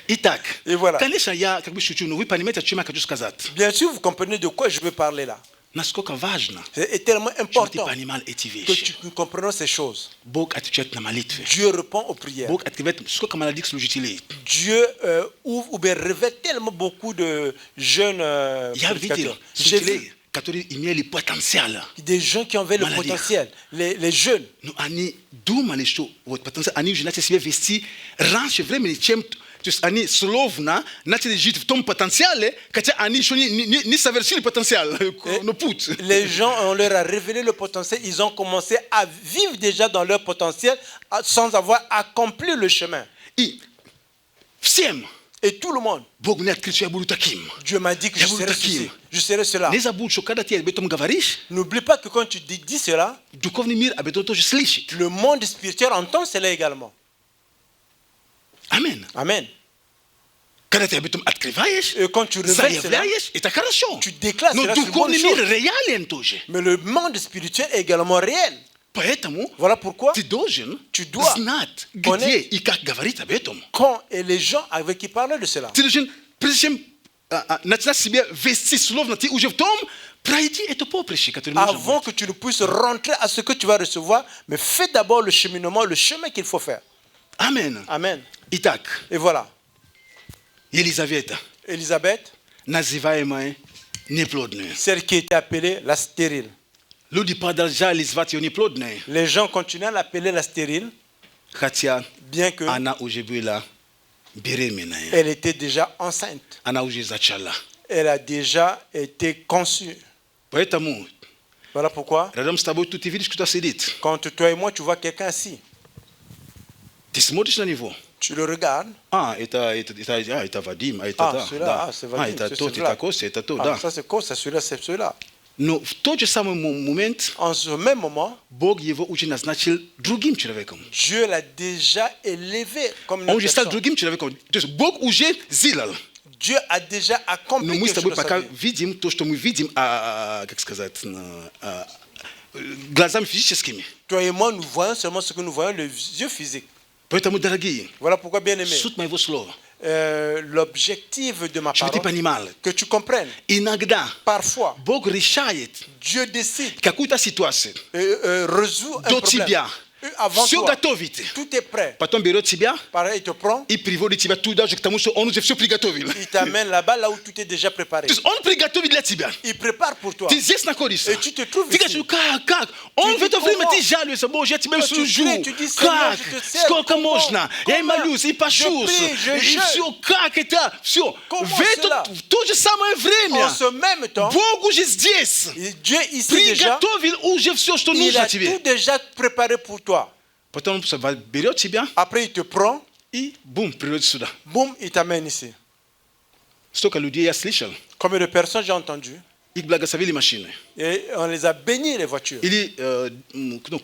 Itak. Et voilà. Kanisha ya kakbishuchu no wipanimeta chima kajus kazat. Bien sûr, vous comprenez de quoi je veux parler là. Naskoka ważna. C'est tellement important Animal que etivish. nous comprenions ces choses. Bog atuchet na malitve. Dieu répond aux prières. Bog atkivet skoka maladik slujitile. Dieu ouvre ou bien révèle tellement beaucoup de jeunes Ya vidéo. prédicateurs. J'ai vu Katori imieli potentiel. des gens qui avaient le Maladie. potentiel, les jeunes. No ani duma lesho wat potentiel ani jinate sibe vesti ranche vraiment chem tus ani slovna nati legit ton potentiel katia ani shoni ni saversi le potentiel no put. Les gens, on leur a révélé le potentiel, ils ont commencé à vivre déjà dans leur potentiel sans avoir accompli le chemin. I siem Et tout le monde, bog ne atkritu ya bulutakim. Dieu m'a dit que je serai ceci, je serai cela. Neza bul shokada tie betom gavarish N'oublie pas que quand tu dis cela, dukovni mir abetoto slishit. le monde spirituel entend cela également. Amen. Amen. Kada tie betom atkrivayesh. Et quand tu révèles cela, Zayevlayesh itakarasho. tu déclares No cela sur une bonne dukovni mir chose. real entoje. Mais le monde spirituel est également réel. Poetamu Voilà pourquoi, ti dojen tu dois znat connaître gdje i kak gavarita betom. quand et les gens avec qui parlaient de cela. Ti dojen prezhem natina sibia vesti slovna ti ujev tom praiti eto popreshi katoli Avant que tu ne puisses rentrer à ce que tu vas recevoir, mais fais d'abord le cheminement, le chemin qu'il faut faire. Amen. Amen. Itak Et voilà, Elisaveta Élisabeth, nazivaema ni plodne. celle qui était appelée la stérile. Ludi padalja Elisavati ni plodne. Les gens continuent à l'appeler la stérile, Katia bien que ana ujebuela biremena. elle était déjà enceinte. Ana ujeza chala. Elle a déjà été conçue. Poetamu Voilà pourquoi, radam stabo tu tividish kuta sedit. quand toi et moi, tu vois quelqu'un assis, Tismodish na niveau. tu le regardes. Ita vadim, ita Celui-là, c'est Vadim, ita c'est to, celui-là. ita kos, ita to, Ah, da. ça c'est quoi, ça, celui-là, c'est celui-là. No, toje samo moment En ce même moment, Bog yevo uji naznačil drugim človekom. Dieu l'a déjà élevé comme une On je stal personne. drugim človekom. To jest Bog uže zilal. Dieu a déjà accompli No my z quelque тобой chose dans sa пока vie. видим то, что мы видим, как сказать, глазами физическими. Toi et moi, nous voyons seulement ce que nous voyons, les yeux physiques. Поэтому, дорогие, Voilà pourquoi, bien aimé, суть моего слова, l'objectif de ma чтобы ты parole, понимал, que tu comprennes, иногда parfois, Бог решает Dieu décide, какую-то ситуацию résout un до problème. тебя. Avant Все toi, готовит. tout est prêt. Потом берет тебя Pareil, il te prend, и приводит тебя туда же, к тому, что он уже все приготовил. il t'amène là-bas, là où tout est déjà préparé. То есть он приготовит для тебя. Il prépare pour toi. Ты здесь находишься. Et tu te trouves Ты ici. говоришь, как? Он dis в это время comment? ты жалуешься, Боже, я тебя Toi, tu служу. cries, tu dis, Seigneur, Как? je te sers. Сколько Comment? можно? Я и Comment? молюсь, и пошусь. Je prie, je И jeûne. все, как это? Все. Comment В то же самое время En ce même temps, Бог уже здесь Dieu ici déjà, приготовил уже все, что il нужно a тебе. tout déjà préparé pour toi. Потом берет тебя Après, il te prend, и бум, приводит сюда. boum, il t'amène ici. Столько людей я слышал. Combien de personnes j'ai entendu? Их благословили машины. Et on les a bénis, les voitures. Или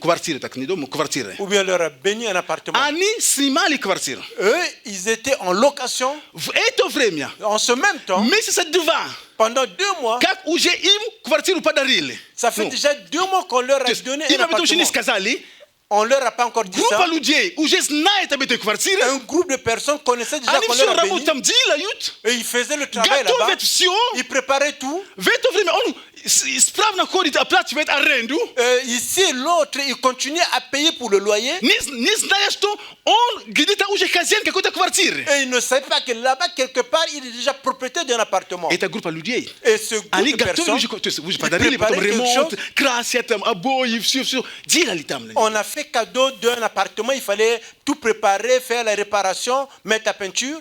квартиры, так не дома, квартиры. Ou bien on leur a béni un appartement. Они снимали квартиру. Eux, ils étaient en location. В это время, En ce même temps, месяца два, pendant 2 mois, как уже им квартиру подарили. ça fait déjà 2 mois qu'on leur a donné un Им об этом еще не appartement. сказали. On leur a pas encore dit Группа ça. людей уже знает об этой квартире. Un groupe de personnes connaissait déjà Они qu'on все leur a béni. работу там делают. Et ils faisaient le travail là-bas. Готовят все. Ils préparaient tout. В это время он исправно ходит, оплачивает аренду. Ici, l'autre, il continue à payer pour le loyer. Не зная, что он где-то уже хозяин какой-то квартиры. Et il ne savait pas que là-bas, quelque part, il est déjà propriétaire d'un appartement. Это группа людей. Et ce groupe Они de готовили personnes, уже, то есть уже ils подарили, потом préparaient quelque ремонт, chose. красят там, обои, все делали там. On a fait cadeau d'un appartement, il fallait tout préparer, faire la réparation, mettre la peinture.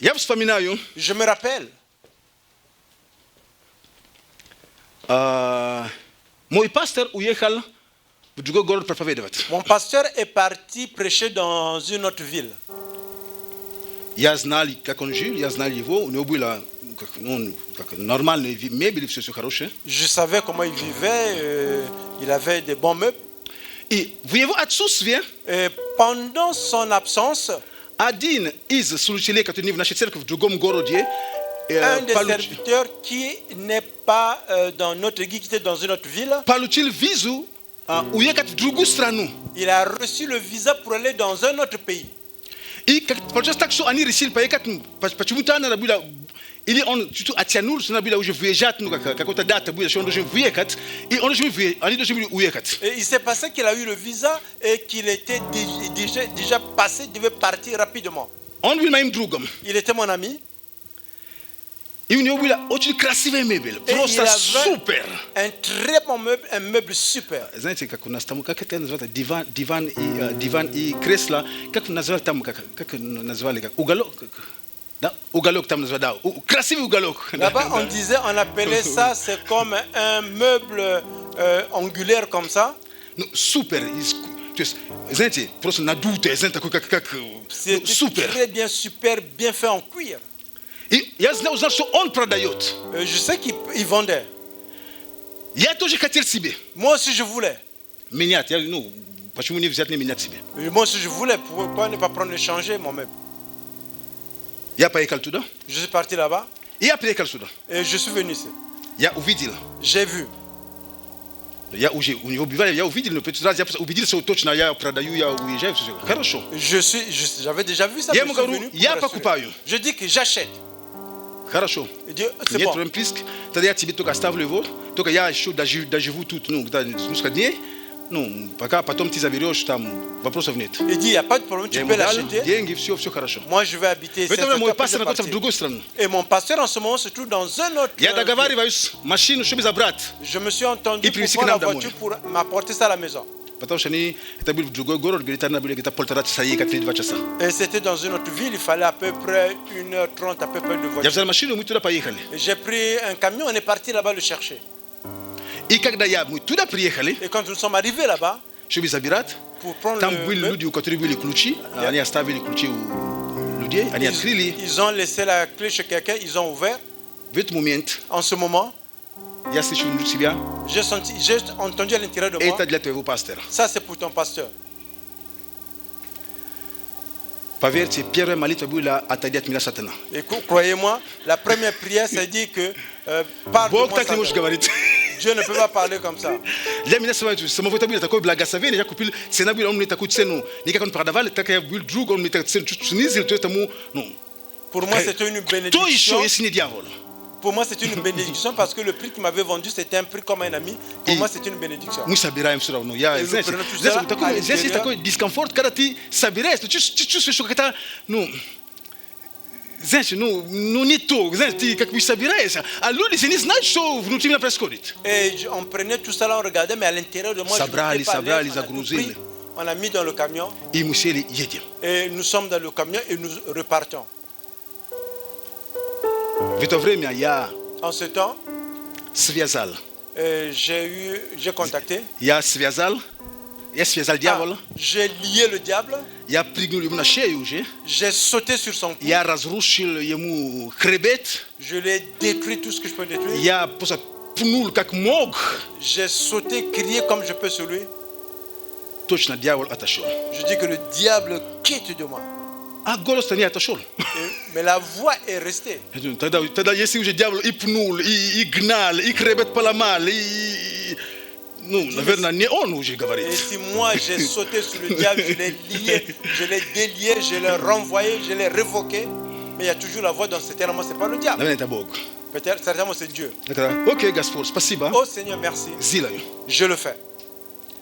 Я вспоминаю, Je me rappelle, мой пастор уехал в другой город проповедовать. mon pasteur est parti prêcher dans une autre ville. Я знал, как он жил, я знал его, у него было нормальные мебели, все хорошее. Je savais comment il vivait, il avait des bons meubles. И в его отсутствие Et pendant son absence, Adin is solutionné quand on achète cercle de gomme gorodie. Un des serviteurs qui n'est pas dans notre guide, qui était dans une autre ville. Palutil visu uyekat drugu stranu. Il a reçu le visa pour aller dans un autre pays. Et quand je taxo ani risil payekat pachimutana na bula ili on tutu atianul na bula où je voyageat nous kakota date bula je on voyageat et on je voyage ani de je uyekat. Et il s'est passé qu'il a eu le visa et qu'il était déjà passé, devait partir rapidement. On will même drugam. Il était mon ami. Et il a super. Un très bon meuble, un meuble super. Знаете, как у нас там, как это называется, диван и кресло, как назвали там, как назвали, как уголок, да, уголок там назвали, да, красивый уголок. Là-bas, on appelait ça, c'est comme un meuble angulaire comme ça. Ну, супер. То есть, знаете, просто надутое, знаете, такой как супер. Très bien, super, bien fait en cuir. Я знаю, что он продает. Je sais qu'il vendait. Я тоже хотел себе. Moi aussi je voulais. Менять, ну, почему не взять не менять себе? Moi aussi je voulais, pourquoi ne pas prendre le changer moi-même? Я поехал туда. Je suis parti là-bas. И я приехал сюда. Et je suis venu ici. Я увидел. J'ai vu. Я уже у него бывали, я увидел, но первый раз я увидел, что точно я продаю, я уезжаю, все хорошо. J'avais déjà vu ça. Я ему говорю, я покупаю. Je dis que j'achète. Хорошо. Нет проблем, плиск. Тогда я тебе только оставлю его. Только я еще доживу тут, ну, несколько дней. Ну, пока потом ты заберешь, там вопросов нет. Il dit, il n'y a pas de problème, tu peux l'acheter. Деньги, все хорошо. Moi, je vais habiter ici. Мой пастор находится в другой стране. Et mon pasteur en ce moment se trouve dans un autre. Я договариваюсь, машину, чтобы забрать. Je me suis entendu pour prendre la voiture pour m'apporter ça à la maison. Потому что они, это был в другой город, где-то на были где-то 1,5 часа. Et c'était dans une autre ville, il fallait à peu près 1h30 à peu près de voiture. Я взял машину, мы туда поехали. J'ai pris un camion, on est parti là-bas le chercher. И когда мы туда приехали, et quand nous sommes arrivés là-bas, чтобы забирать, там были люди, у которых были ключи, они оставили ключи у людей, они открыли. Ils ont laissé la clé chez quelqu'un, ils ont ouvert. В этот момент, en ce moment, я слышу внутри себя. J'ai entendu à l'intérieur de moi. Это для твоего пастора. Ça c'est pour ton pasteur. Поверьте, первая молитва была отойди от меня, сатана. Et croyez-moi, la première prière c'est dit que Бог так не может говорить. Dieu ne peut pas parler comme ça. Для меня самого это было такое благословение. Я купил цена была, он мне такую цену. Никак он продавал, так я был друг, он мне такую цену чуть снизил, то этому, ну. Pour moi c'était une bénédiction. Кто еще, если не дьявол? Pour moi, c'est une bénédiction parce que le prix qu'il m'avait vendu, c'était un prix comme un ami. Pour moi, c'est une bénédiction. Мы собираем все равно. Здесь есть такой дискомфорт, когда ты собираешься, ты чувствуешь, что какая-то, ну, знаешь, ну не то, знаешь, ты как бы собираешься, а люди не знают, что внутри меня происходит. Et on prenait tout ça là, on regardait, mais à l'intérieur de moi, собрали, загрузили. On a mis dans le camion. И мы сели, едем. Et nous sommes dans le camion et nous repartons. В это время я связал, j'ai contacté, я связал дьявола, j'ai lié le diable, я прыгнул ему на шею уже, j'ai sauté sur son cou, я разрушил ему хребет, je l'ai détruit tout ce que je peux détruire, я просто пнул как мог, j'ai sauté, crié comme je peux sur lui, точно дьявол отошел. Je dis que le diable quitte de moi. А голос-то не отошел. Mais la voix est restée. Тогда если уже дьявол и пнул, и гнал, и хребет поломал, и... Ну, наверное, не он уже говорит. Et si moi j'ai sauté sur le diable, je l'ai lié, je l'ai délié, je l'ai renvoyé, je l'ai révoqué, mais il y a toujours la voix dans cet élément, c'est pas le diable. Наверное, это Бог. Peut-être, certainement c'est Dieu. Окей, Господь, спасибо. Oh Seigneur, merci. Сделаю. Je le fais.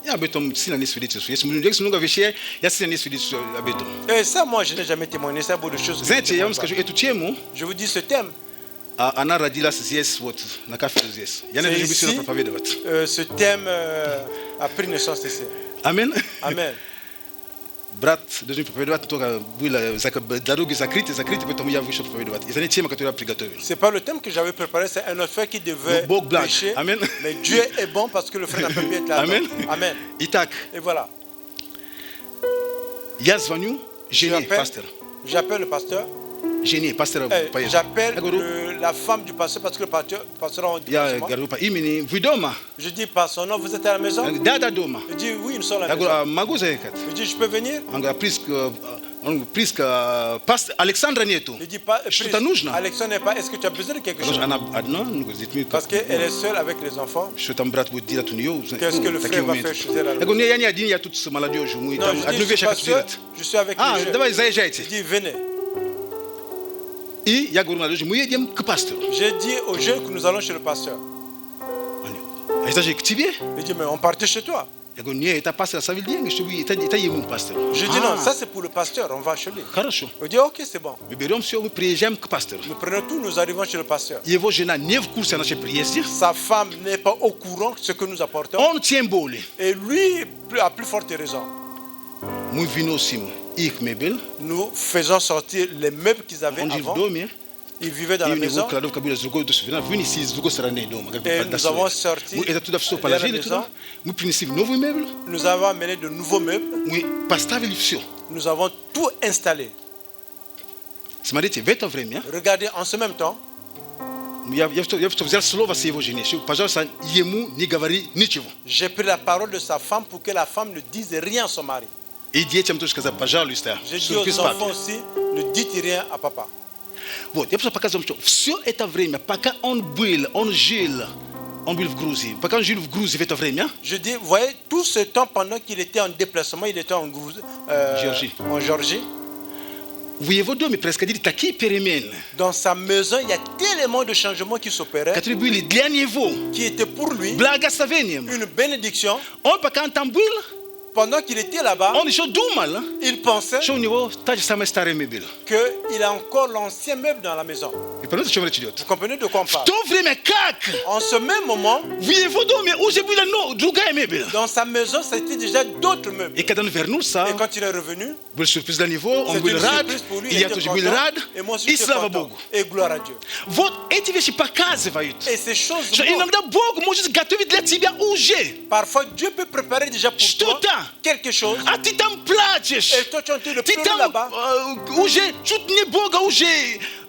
Я об этом сильно не свидетельствую. Если много вещей, я сильно не свидетельствую об этом. Et ça, moi, je n'ai jamais témoigné. C'est beaucoup de choses. Знаете, я вам скажу, эту тему, je vous dis ce thème. Она родилась здесь, вот, на кафедре здесь. Я не люблю сильно проповедовать. Ce thème a pris naissance ici. Amen. Amen. Брат должен проповедовать, только было дороги закрыты, поэтому я вышел проповедовать. Это не тема, которую я приготовил. C'est pas le thème que j'avais préparé, c'est un autre frère qui devait prêcher. Amen. Mais Dieu est bon parce que le frère n'a pas pu être là. Amen. Amen. Итак. Et voilà. Я звоню жене пастора. J'appelle le pasteur. Жене пастора. J'appelle la femme du pasteur parce que le pasteur a dit. Я говорю по имени, вы дома? Je dis par son nom, vous êtes à la maison? Да, дома. Il dit oui, nous sommes à la maison. Я говорю, могу заехать? Je dis je peux venir? Он говорит, плиск, On priska pastor Alexandra Nieto. Il dit pas, Что-то нужно? Alexandre n'est pas, est-ce que tu as besoin de quelque chose? Она одна, ну, с детьми. Parce qu'elle est seule avec les enfants. Что там брат будет делать у нее? Qu'est-ce que le frère va faire chez elle? Я говорю, я не один, я тут с молодежью. Мы Non, там je одну dis, je вещь suis я pas хочу seul, делать. je suis avec les jeunes. Давай, Je заезжайте. dis, venez. И я говорю молодежи, мы едем к пастору. J'ai dit aux jeunes que nous allons chez le pasteur. А это же к тебе? Il dit, mais on partait chez toi. Я говорю, нет, это пастор оставил деньги, чтобы это ему пастор. Je dis, non, ça c'est pour le pasteur, on va chez lui. Хорошо. Il dit, ok, c'est bon. Мы берем все, мы приезжаем к пастору. Nous prenons tout, nous arrivons chez le pasteur. Его жена не в курсе о нашей приезде. Sa femme n'est pas au courant de ce que nous apportons. Он тем более. Et lui, à plus forte raison. Мы выносим их мебель. Nous faisons sortir les meubles qu'ils avaient Он жил в avant. доме. Ils vivaient dans la И у него maison. кладовка была с другой стороны, вынесли с другой стороны дома. Et nous avons sorti Мы это туда все de la положили maison. туда. Мы принесли новые мебель. Nous avons amené de nouveaux meubles. Мы поставили все. Nous avons tout installé. Смотрите, в это время Regardez, en ce même temps, я взял слово с его жены. Пожалуйста, ему не говори ничего. j'ai pris la parole de sa femme pour que la femme ne dise rien à son mari. И детям тоже сказал, пожалуйста, J'ai dit сюрприз aux enfants папе. aussi, ne dites rien à papa. Вот, я просто показываю, что все это время, пока он жил в Грузии, пока он жил в Грузии в это время, Je dis, vous voyez, tout ce temps pendant qu'il était en déplacement, il était en Géorgie. в его доме происходили такие перемены, Dans sa maison, il y a tellement de changements qui s'opéraient, которые были для него qui étaient pour lui благословением. une bénédiction. Он пока он там был, Pendant qu'il était là-bas, он еще думал, il pensait что у него та же самая старая мебель. qu'il a encore l'ancien meuble dans la maison. Вы понимаете, о чем речь идет? Vous comprenez de quoi on В parle? то время как En ce même moment, в его доме уже была другая мебель. dans sa maison, c'était déjà d'autres meubles. И когда он вернулся, Et quand il est revenu, был сюрприз для него, он c'était был une рад, surprise pour lui. и Il я était тоже был content, рад, et moi aussi и j'étais слава content. Богу. Et gloire à Dieu. Вот эти вещи показывают, Et ces choses, что иногда Бог может готовить для тебя уже parfois Dieu peut préparer déjà pour toi что-то, quelque chose. а ты там плачешь, Et toi tu es en train de ты pleurer там là-bas. уже чуть не Бога уже.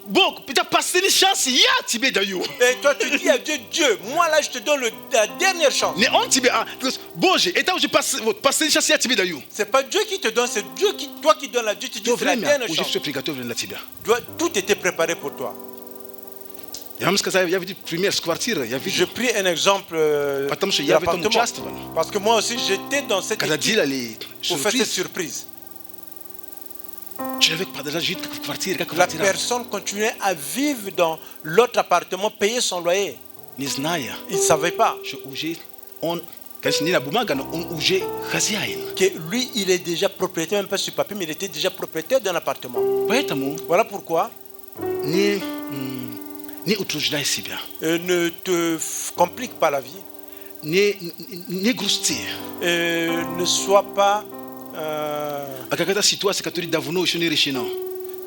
Бог, это последняя шанс, я тебе даю. Et toi tu dis à Dieu, Dieu, moi là je te donne la dernière chance. Не он тебе, Боже, это уже последняя шанс, я тебе даю. C'est pas Dieu qui te donne, c'est Dieu qui, toi qui donne à Dieu. Tu dis То c'est la время dernière уже chance. все приготовлено для тебя. Tout était préparé pour toi. Я вам сказал, я видел пример с квартиры, я Je видел, pris un exemple потому что de я в этом l'appartement. участвовал. Parce que moi aussi j'étais dans cette Когда équipe делали pour faire cette сюрприз, surprise. человек продолжал жить как в квартире, как в La квартире, personne continuait à vivre dans l'autre appartement, payer son loyer. не зная, Il ne savait pas что уже он, конечно, не на бумага, но он уже хозяин. que lui, il est déjà propriétaire, même pas sur papier, mais il était déjà propriétaire d'un appartement. Поэтому Voilà pourquoi не утруждай себя, ne te complique pas la vie. не грусти. Ne sois pas... А какая-то ситуация, которая давно еще не решена.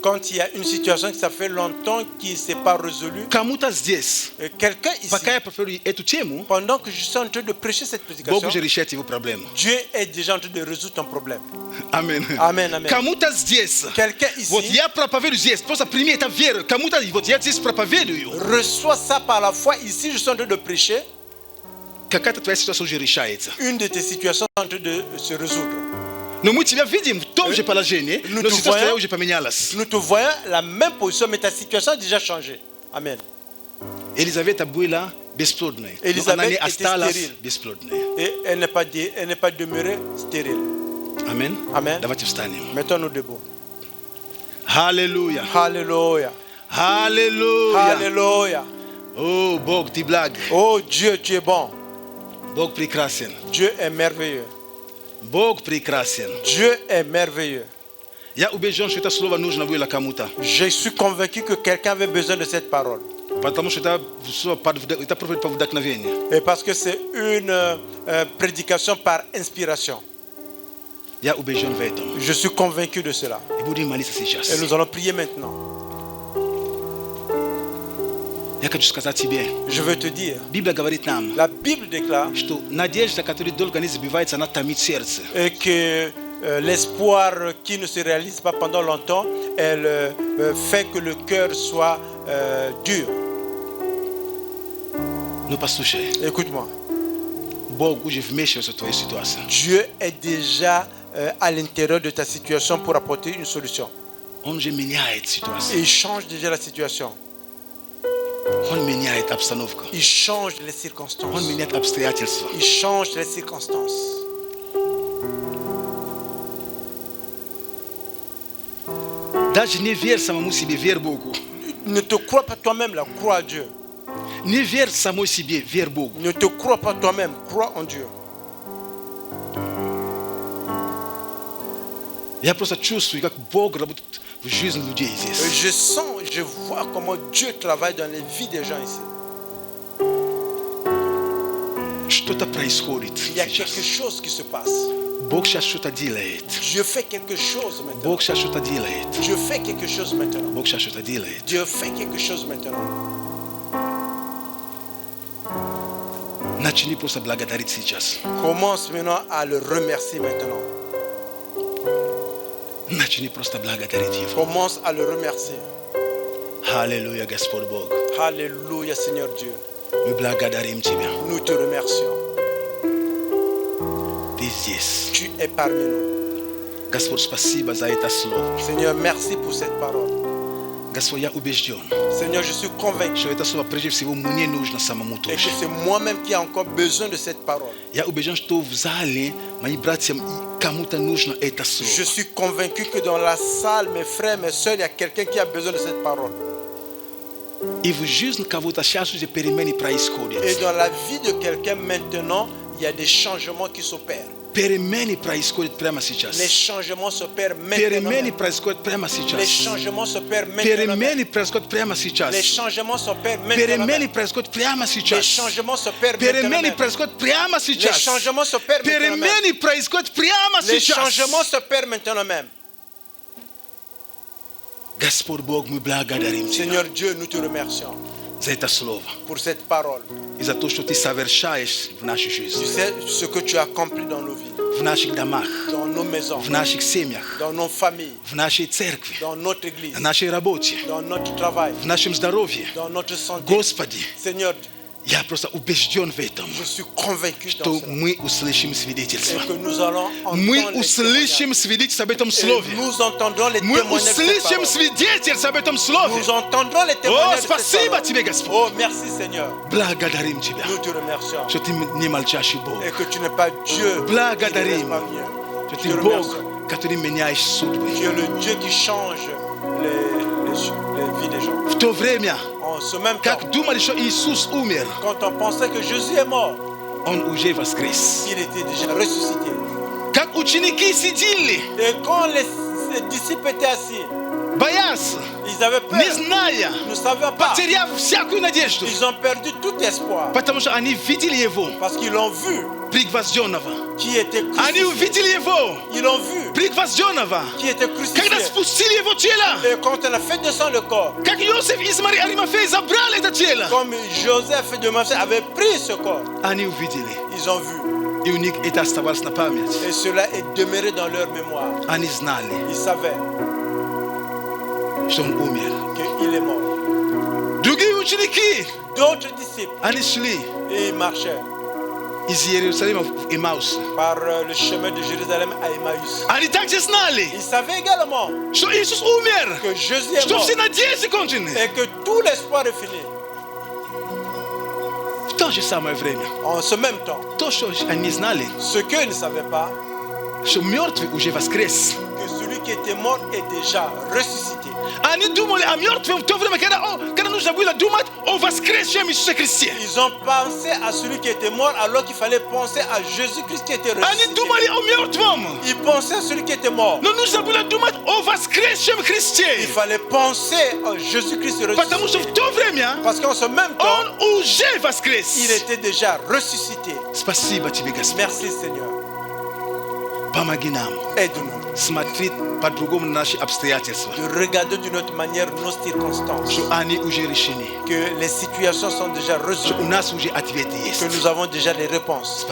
quand il y a une situation que ça fait longtemps qui ne s'est pas résolue, Кому-то здесь, quelqu'un ici, пока я проповедую эту тему, pendant que je suis en train de prêcher cette Бог prédication, уже решает его проблему. Dieu est déjà en train de résoudre ton problème. Аминь. Amen, amen. Кому-то здесь, Quelqu'un ici вот я проповедую здесь, просто прими это веру. Кому-то, вот я здесь проповедую. reçoit ça par la foi. Ici, je suis en train de prêcher. Какая-то твоя ситуация уже решается. Une de tes situations est en train de se résoudre. Но мы тебя видим в том же положении, Nous но te ситуация voyons. уже поменялась. Nous te voyons la même position, mais ta situation a déjà changé. Amen. Елизавета была бесплодной, но Элизабет она не était осталась stérile. бесплодной. Et elle n'est pas demeurée stérile. Аминь. Amen. Давайте встанем. Mettons-nous debout. Аллилуйя. Alléluia. Аллилуйя. Alléluia. О, Бог, ты благ. Oh Dieu, tu es bon. Бог прекрасен. Dieu est merveilleux. Бог прекрасен. Dieu est merveilleux. Я убежден, что это слово нужно было кому-то. Je suis convaincu que quelqu'un avait besoin de cette parole. Потому что это проповедь по вдохновению. Et parce que c'est une prédication par inspiration. Я убежден в этом. Je suis convaincu de cela. И будем молиться Et сейчас. nous allons prier maintenant. Я хочу сказать тебе, Je veux te dire, Библия говорит нам, la Bible déclare что надежда, которая долго не сбивается, она томит сердце. que l'espoir qui ne se réalise pas pendant longtemps, elle fait que le cœur soit dur. Ну послушай, Écoute-moi. Бог уже вмешивается в твою ситуацию. Dieu est déjà à l'intérieur de ta situation pour apporter une solution. Il change déjà la situation. Il change les circonstances. Il change les circonstances. Ne te crois pas toi-même, là, crois à Dieu. Ne te crois pas toi-même, crois en Dieu. Je sens, je vois comment Dieu travaille dans les vies des gens ici. Il y a quelque chose qui se passe. Dieu fait quelque chose maintenant. Dieu fait quelque chose maintenant. Dieu fait quelque chose maintenant. Commence maintenant à le remercier maintenant. Commence à le remercier. Alléluia, Gaspard Bog. Alléluia, Seigneur Dieu. Nous te remercions. Tu es parmi nous. Seigneur, merci pour cette parole. Seigneur, je suis convaincu et que c'est moi-même qui ai encore besoin de cette parole. Je suis convaincu que dans la salle, mes frères, mes soeurs, il y a quelqu'un qui a besoin de cette parole. Et dans la vie de quelqu'un maintenant, il y a des changements qui s'opèrent. Les changements s'opèrent maintenant. Les changements s'opèrent maintenant. Les changements s'opèrent maintenant. Les changements s'opèrent maintenant. Les changements s'opèrent maintenant. Les changements s'opèrent maintenant même. Seigneur Dieu, nous te remercions pour cette parole. Tu sais ce que tu as accompli dans nos vies, dans nos maisons, dans nos familles, dans notre église, dans notre travail, dans notre santé. Seigneur, je suis convaincu dans cela. Et que nous allons entendre nous entendrons les témoignages de cette parole. Nous entendrons les témoignages de cette parole. Oh, merci Seigneur. Nous te remercions. Et que tu n'es pas Dieu. Tu es le Dieu qui change les vies des gens. En ce même temps, quand on pensait que Jésus est mort, il était déjà ressuscité. Et quand les disciples étaient assis, ils avaient peur. Nous ne savions pas. Ils ont perdu tout espoir. Parce qu'ils l'ont vu. Qui était crucifié. Ils l'ont vu. Qui était crucifié. Et quand on a fait descendre le corps, comme Joseph de Marie avait pris ce corps, ils ont vu. Et cela est demeuré dans leur mémoire. Ils savaient qu'il est mort. D'autres disciples, et ils marchaient par le chemin de Jérusalem à Emmaüs. Ils savaient également que Jésus est mort et que tout l'espoir est fini. En ce même temps, ce qu'ils ne savaient pas, que celui qui était mort est déjà ressuscité. Ils ont pensé à celui qui était mort alors qu'il fallait penser à Jésus-Christ qui était ressuscité. Ils pensaient à celui qui était mort. Il fallait penser à Jésus-Christ ressuscité. Parce qu'en ce même temps, il était déjà ressuscité. Merci Seigneur. Aide-nous de regarder d'une autre manière nos circonstances, que les situations sont déjà résolues, que nous avons déjà les réponses.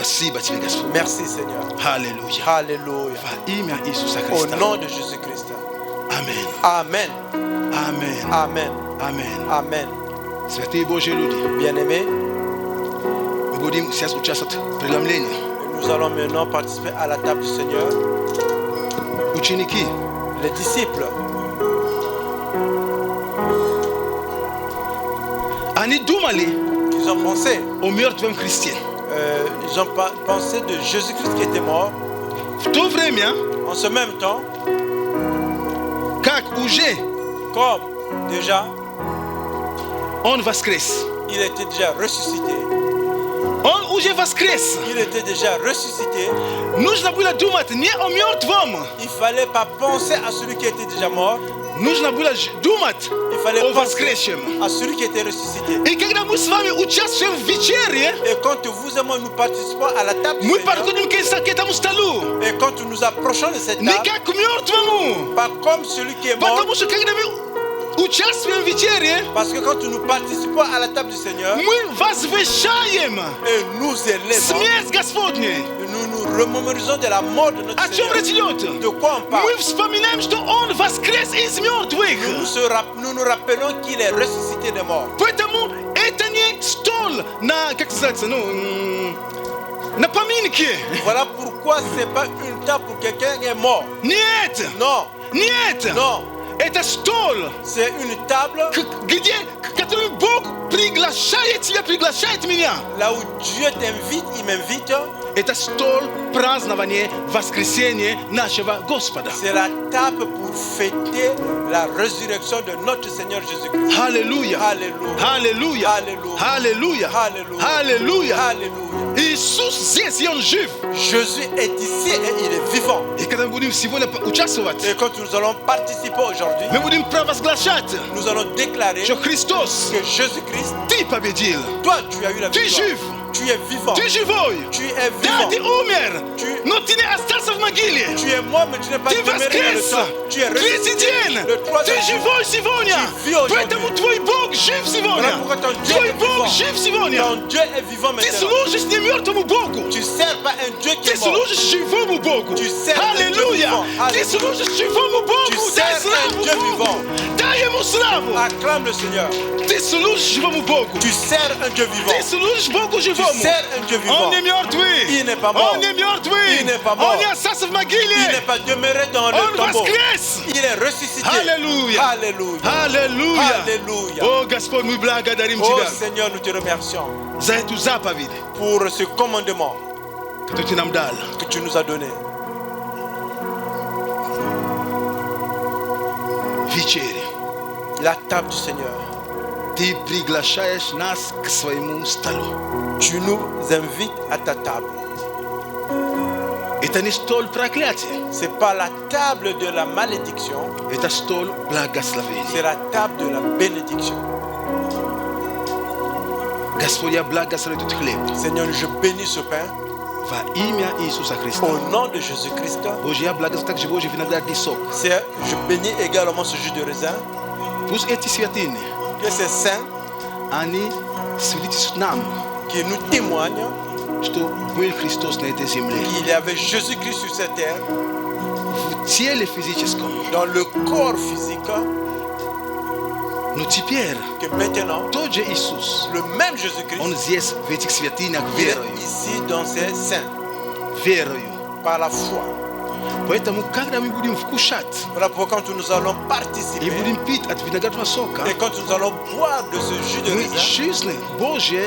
Merci Seigneur. Alléluia. Alléluia. Au nom de Jésus-Christ. Amen. Amen. Amen. Amen. Amen. Amen. Bien-aimé, nous allons maintenant participer à la table du Seigneur. Uchiniki. Les disciples. Ani dumali Ils ont pensé. au meilleur tuem chrétien. Ils ont pensé de Jésus-Christ qui était mort. To vremia En ce même temps, kak uje comme déjà, on vaskres. il était déjà ressuscité. On uje vaskres. Il était déjà ressuscité. Нужно было думать не о мертвом. Il ne fallait pas penser à celui qui était déjà mort. Нужно было думать Il fallait о penser воскресшем. à celui qui était ressuscité. И когда мы с вами участвуем в вечере, Et quand vous et moi nous participons à la table du мы Seigneur, подходим к этому столу et quand nous nous approchons de cette не table, как к мертвому. pas comme celui qui est mort, Потому что когда мы участвуем в вечере, parce que quand nous participons à la table du Seigneur, мы возвещаем et nous élevons, смерть Господню. nous remémorisons de la mort de notre О чем Seigneur. речь идет? De quoi on parle? Мы вспоминаем, что Он воскрес из мертвых. Nous nous rappelons qu'il est ressuscité des morts. Поэтому это не стол на, как сказать, на поминки. Voilà pourquoi c'est pas une table pour quelqu'un qui est mort. Нет, Non, нет. non. Это стол, C'est une table который Бог приглашает тебя, приглашает меня. là où Dieu t'invite, il m'invite. Это стол празднования воскресения нашего Господа. C'est la table pour fêter la résurrection de notre Seigneur Jésus-Christ. Аллилуйя. Alléluia. Аллилуйя. Alléluia. Аллилуйя. Alléluia. Аллилуйя. Alléluia. Иисус здесь, и Он жив. Jésus est ici et il est vivant. И когда мы будем сегодня участвовать, Et quand nous allons participer aujourd'hui, мы будем провозглашать, nous allons déclarer что Христос, que Jésus-Christ, Ты победил. toi tu as eu la Ты victoire. жив. Tu es vivant. Ты живой. Tu es Да, vivant. ты умер, Tu- но ты не остался в могиле. Tu es mort, mais tu n'es pas Ты demeuré dans le воскрес. temps. Tu es Третий ressuscité. день. Le Ты troisième jour. живой сегодня. Tu vis aujourd'hui. Поэтому твой Бог жив сегодня. Voilà pourquoi ton Dieu Твой est Бог vivant. жив сегодня. Ton Dieu est vivant Ты maintenant. служишь не мертвому Богу. Tu ne sers pas un Dieu qui Ты est mort. служишь живому Богу. Tu sers un Dieu Аллилуйя. vivant. Ты Alléluia. служишь живому Богу. Tu Дай sers славу un Dieu Богу. vivant. Дай Ему славу. Acclame le Seigneur. Ты служишь живому Богу. Tu sers un Dieu vivant. Ты служишь Богу Tu живому. sers un Dieu vivant. Он не мертвый. Il n'est pas mort. Он не мертвый. Il n'est pas mort. Он не остался в Il n'est могиле. pas demeuré dans le Он tombeau. воскрес. Il est ressuscité. Alléluia. Alléluia. Аллилуйя. Alléluia. О, Господь, мы благодарим Oh Тебя Seigneur, nous te remercions за эту заповедь, pour ce commandement которую Ты нам дал. que tu nous as donné. Вечере. La table du Seigneur. Ты приглашаешь нас к своему столу. Tu nous invites à ta table. Это не стол проклятия. C'est pas la table de la malédiction, Это стол благословения. c'est la table de la bénédiction. Господь, я благословлю этот хлеб Seigneur, je bénis ce pain во имя Иисуса Христа. au nom de Jésus-Christ. Боже, я благословлю также Божий виноградный сок. Je bénis également ce jus de raisin, Пусть эти святыни, que ces saints они свидетельствуют нам, qui nous témoignent что был Христос на этой земле. qu'il y avait Jésus-Christ sur cette terre, В теле физическом. dans le corps physique, Но теперь que maintenant, тот же Иисус, le même Jésus-Christ, Он здесь, в этих святынях, il est верою. ici dans ces saints, Верою. par la foi. Поэтому, когда мы будем вкушать Voilà pourquoi quand nous allons и participer будем пить от виноградного сока, et quand nous allons boire de ce jus de мы raisin, жизнь Божья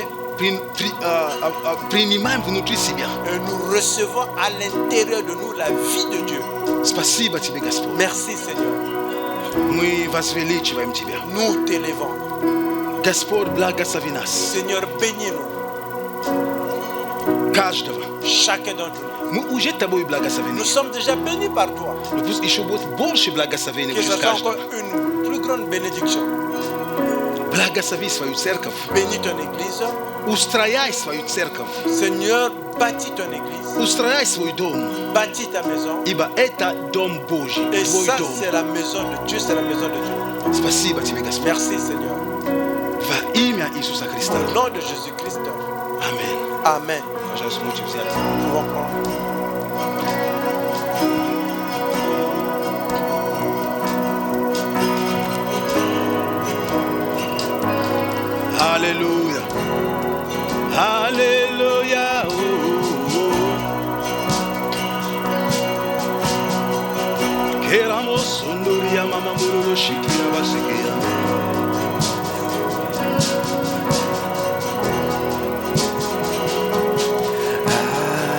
принимаем внутри себя. et nous recevons à l'intérieur de nous la vie de Dieu. Спасибо Тебе, Господь. Merci Seigneur. Мы возвеличиваем Тебя. Nous t'élevons. Господь, благослови нас. Seigneur, bénis-nous, Каждого. chacun d'entre nous. Мы уже Тобой благословены. Nous sommes déjà bénis par toi. Но пусть еще будет больше благословения Que через ce soit каждого. encore une plus grande bénédiction. Благослови свою церковь. Bénis ton église. Устрояй свою церковь. Seigneur, bâtis ton église. Устрояй свой дом. Bâtis ta maison. Ибо это дом Божий. Et Твой ça, дом. c'est la maison de Dieu, c'est la maison de Dieu. Спасибо Тебе, Господь. Merci Seigneur. Во имя Иисуса Христа. Au nom de Jésus-Christ. Аминь. Amen. Пожалуйста, можете взять. Nous pouvons prendre. Аллилуйя. Аллилуйя.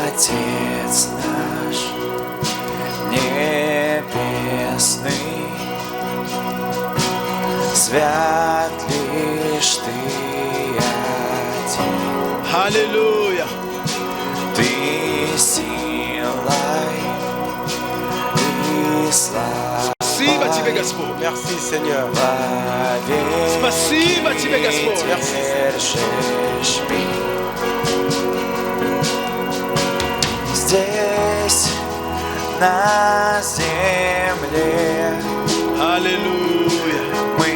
Отец наш небесный, свят лишь Ты один. Аллилуйя. Ты силой и славой. Спасибо Тебе, Господь. Merci Seigneur. Спасибо Тебе, Господь. Держишь меня. Здесь, на земле, Аллилуйя. мы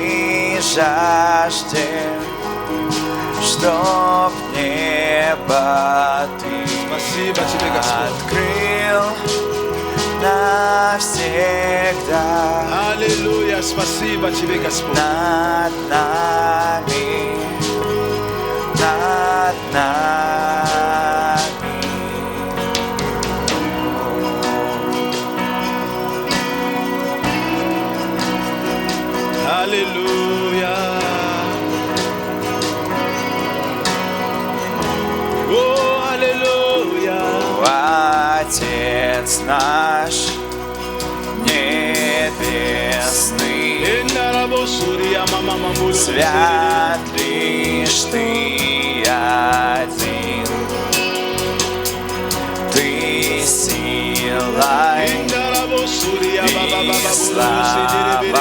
жаждем, чтоб небо Ты Спасибо Тебе, Господь. открыл навсегда. Аллилуйя. Спасибо Тебе, Господь. Над нами, над нами. Аллилуйя. О, аллилуйя. Отец наш небесный, свят лишь Ты один. Ты силой и славой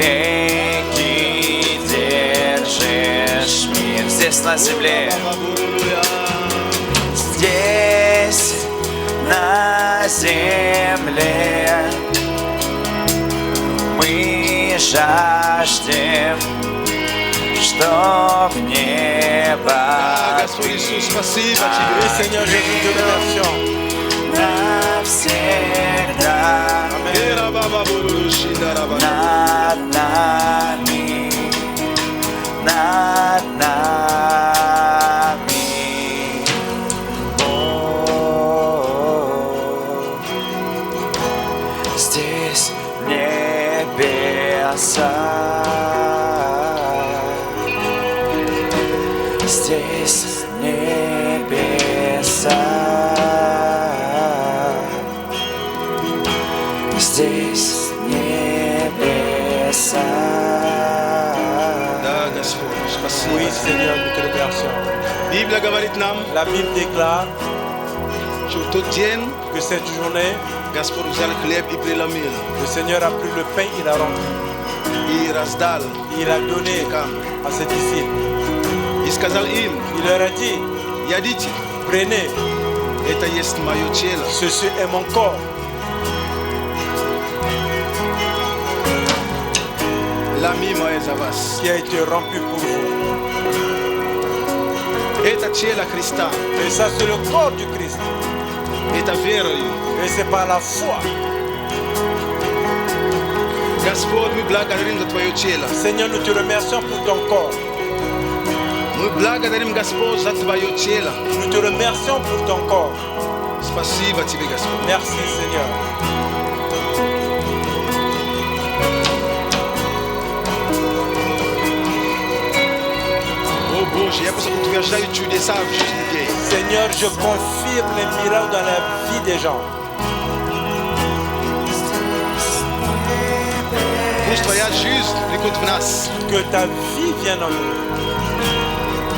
вовеки держишь мир. Здесь на земле, здесь на земле мы жаждем, чтоб небо Господь Иисус, спасибо Oui Тебе. Seigneur Jésus, te remercions. навсегда над нами, над нами. Здесь небеса, здесь небеса, здесь небеса. Да, Господь, Oui спасибо. Seigneur, nous te remercions. Библия говорит нам, La Bible déclare что в тот день que cette journée, Господь взял хлеб и преломил, le Seigneur a pris le pain, il a rompu, и раздал il a donné ученикам. à ses disciples. И сказал им, Il leur a dit, ядите, prenez, это есть мое тело. ceci est mon corps L'ami мое за вас. qui a été rompu pour vous. Это тело Христа. Et ça, c'est le corps du Christ. Это верою. Et c'est par la foi. Господь, мы благодарим за Твое тело. Seigneur, nous te remercions pour ton corps. Мы благодарим, Господь, за Твое тело. Nous te remercions pour ton corps. Спасибо Тебе, Господь. Merci Seigneur. О Боже, я просто утверждаю чудеса в жизни людей. Seigneur, je confirme les miracles dans la vie des gens. Пусть Твоя жизнь приходит в нас, Que ta vie vienne en nous.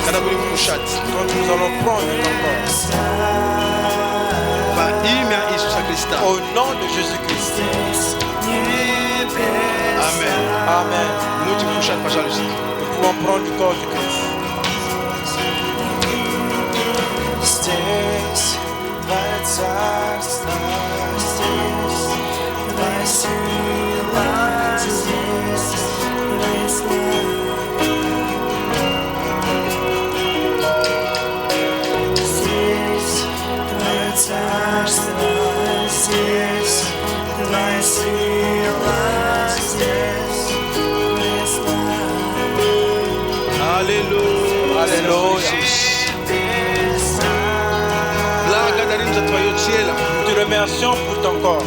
когда будем кушать. Quand nous allons prendre ton corps. Во имя Иисуса Христа. Au nom de Jésus-Christ. Amen. Amen. Можете кушать, пожалуйста. Nous pouvons prendre du corps du Christ. Здесь Твое царство, здесь Твоя сила, здесь Твоя слава. Здесь Твое царство, здесь Твоя сила, здесь Твоя слава. Аллилуйя. Аллилуйя. Иисус. Благодарим за Твое тело. Nous te remercions pour ton corps.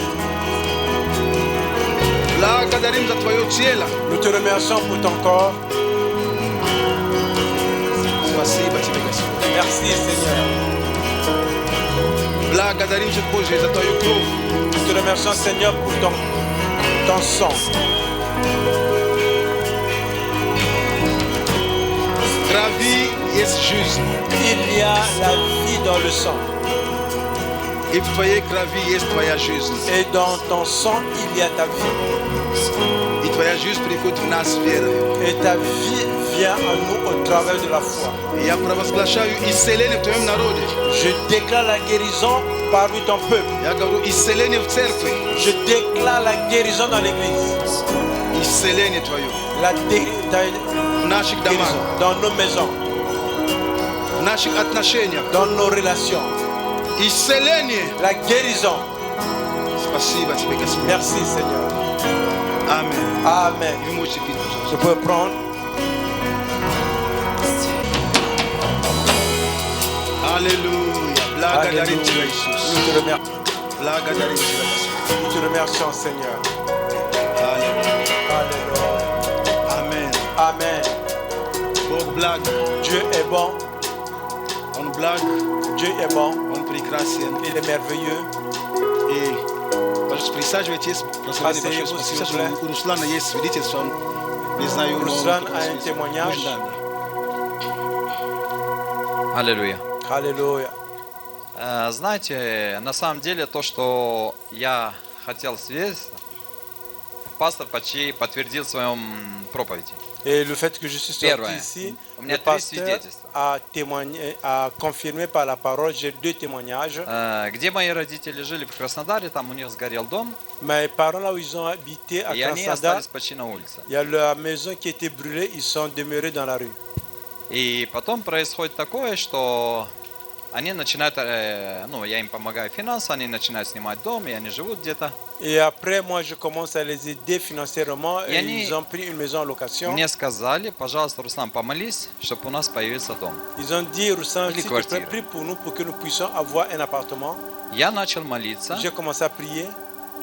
Благодарим за Твое тело. Nous te remercions pour ton corps. Спасибо Тебе, Господь. Merci Seigneur. Благодарим Тебя, Боже, за Твою кровь. Nous te remercions Seigneur pour ton sang. Крови есть жизнь. Il y a la vie dans le sang. И в Твоей крови есть Твоя жизнь. Et dans ton sang, il y a ta vie. И Твоя жизнь приходит в нас верой. Et ta vie vient à nous au travers de la foi. И я провозглашаю исцеление в Твоем народе. Je déclare la guérison parmi ton peuple. Я говорю исцеление в церкви. Je déclare la guérison dans l'église. Исцеление Твое. В наших домах. Dans nos maisons. В наших отношениях. Dans nos relations. Исцеление. La guérison. Спасибо Тебе, Господь. Merci Seigneur. Amen. Amen. Вы можете пить, пожалуйста. Je peux prendre. Аллилуйя. Благодарим Тебя, Nous Иисус. te remercions. Благодарим Тебя, Господь. Nous te remercions Seigneur. Аллилуйя. Alléluia. Amen. Amen. Бог благ. Dieu est bon. Он благ. Dieu est bon. Он прекрасен. Il est merveilleux. И, пожалуйста, присаживайтесь. Asseyez-vous, s'il vous plaît. У Руслана есть свидетельство. Он, не знаю, Руслан он- a un témoignage. Да, да. Аллилуйя. Alléluia. Знаете, на самом деле то, что я хотел свидетельствовать, пастор почти подтвердил в своем проповеди. Et le fait que je suis sorti Первое. ici, У меня le 3 pasteur свидетельства. a témoigné, a confirmé par la parole. J'ai 2 témoignages. Где мои родители жили в Краснодаре, там у них сгорел дом, Mes parents, là où ils ont habité à и они Krasnodar, остались почти на улице. il y a la maison qui a été brûlée. Ils sont demeurés dans la rue. И потом происходит такое, что они начинают, я им помогаю финансово, они начинают снимать дом, и они живут где-то. Et après, moi, je commence à les aider financièrement. Et Yani- ils ont pris une maison en location. Мне сказали, пожалуйста, Руслан, помолись, чтобы у нас появился дом. Ils ont dit, Ruslan, Или s'il te plaît, квартира. prie pour nous pour que nous puissions avoir un appartement. Я начал молиться, J'ai commencé à prier.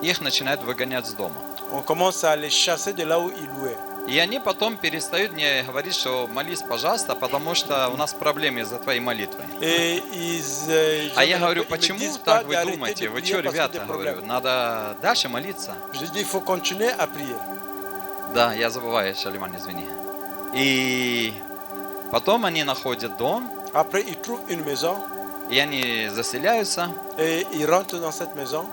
их начинают выгонять с дома. On commence à les chasser de là où ils louaient. И они потом перестают мне говорить, что молись, пожалуйста, потому что у нас проблемы из-за твоей молитвы. Et ils, А я говорю, ils me почему disent так pas вы d'arrêter думаете? de Вы prier что, parce qu'il y a ребята, des говорю, problèmes. надо дальше молиться. Je dis, il faut continuer à prier. Да, я забываю, Шалиман, извини. И потом они находят дом, Après, ils trouvent une maison и они заселяются. et ils rentrent dans cette maison.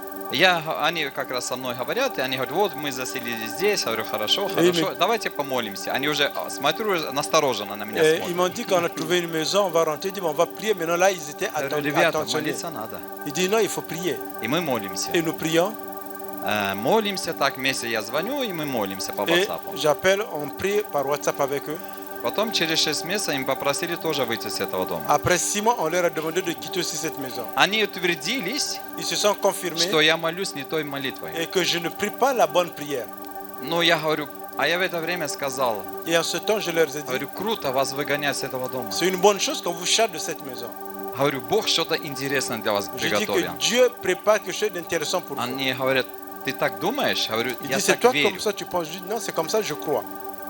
Они как раз со мной говорят, и они говорят, вот мы заселились здесь. Я говорю, хорошо, И хорошо, мы- давайте помолимся. Они уже, смотрю, настороженно на меня Et ils смотрят. m'ont dit qu'on a trouvé une maison, on va rentrer, ils disent, on va prier. Maintenant, là, ils étaient Я говорю, ребята, attentionnés. молиться надо. Ils disent, non, il faut prier. И мы молимся. Et nous prions. Молимся так вместе, я звоню, и мы молимся по Et WhatsApp. j'appelle, on prie par WhatsApp avec eux. Потом через 6 месяцев им попросили тоже выйти с этого дома. Après 6 mois, on leur a demandé de quitter aussi cette maison. Они утвердились, Ils se sont confirmés что я молюсь не той молитвой. et que je ne prie pas la bonne prière. Но я говорю, а я в это время сказал, Et en ce temps, je leur ai dit, говорю, круто вас выгонять с этого дома. c'est une bonne chose qu'on vous chasse de cette maison. Говорю, Бог что-то интересное для вас Je dis приготовил. que Dieu prépare quelque chose d'intéressant pour vous. Они говорят, ты так думаешь? Говорю, Il я dit, c'est так toi верю. comme ça tu penses. Je dis, non, c'est comme ça je crois.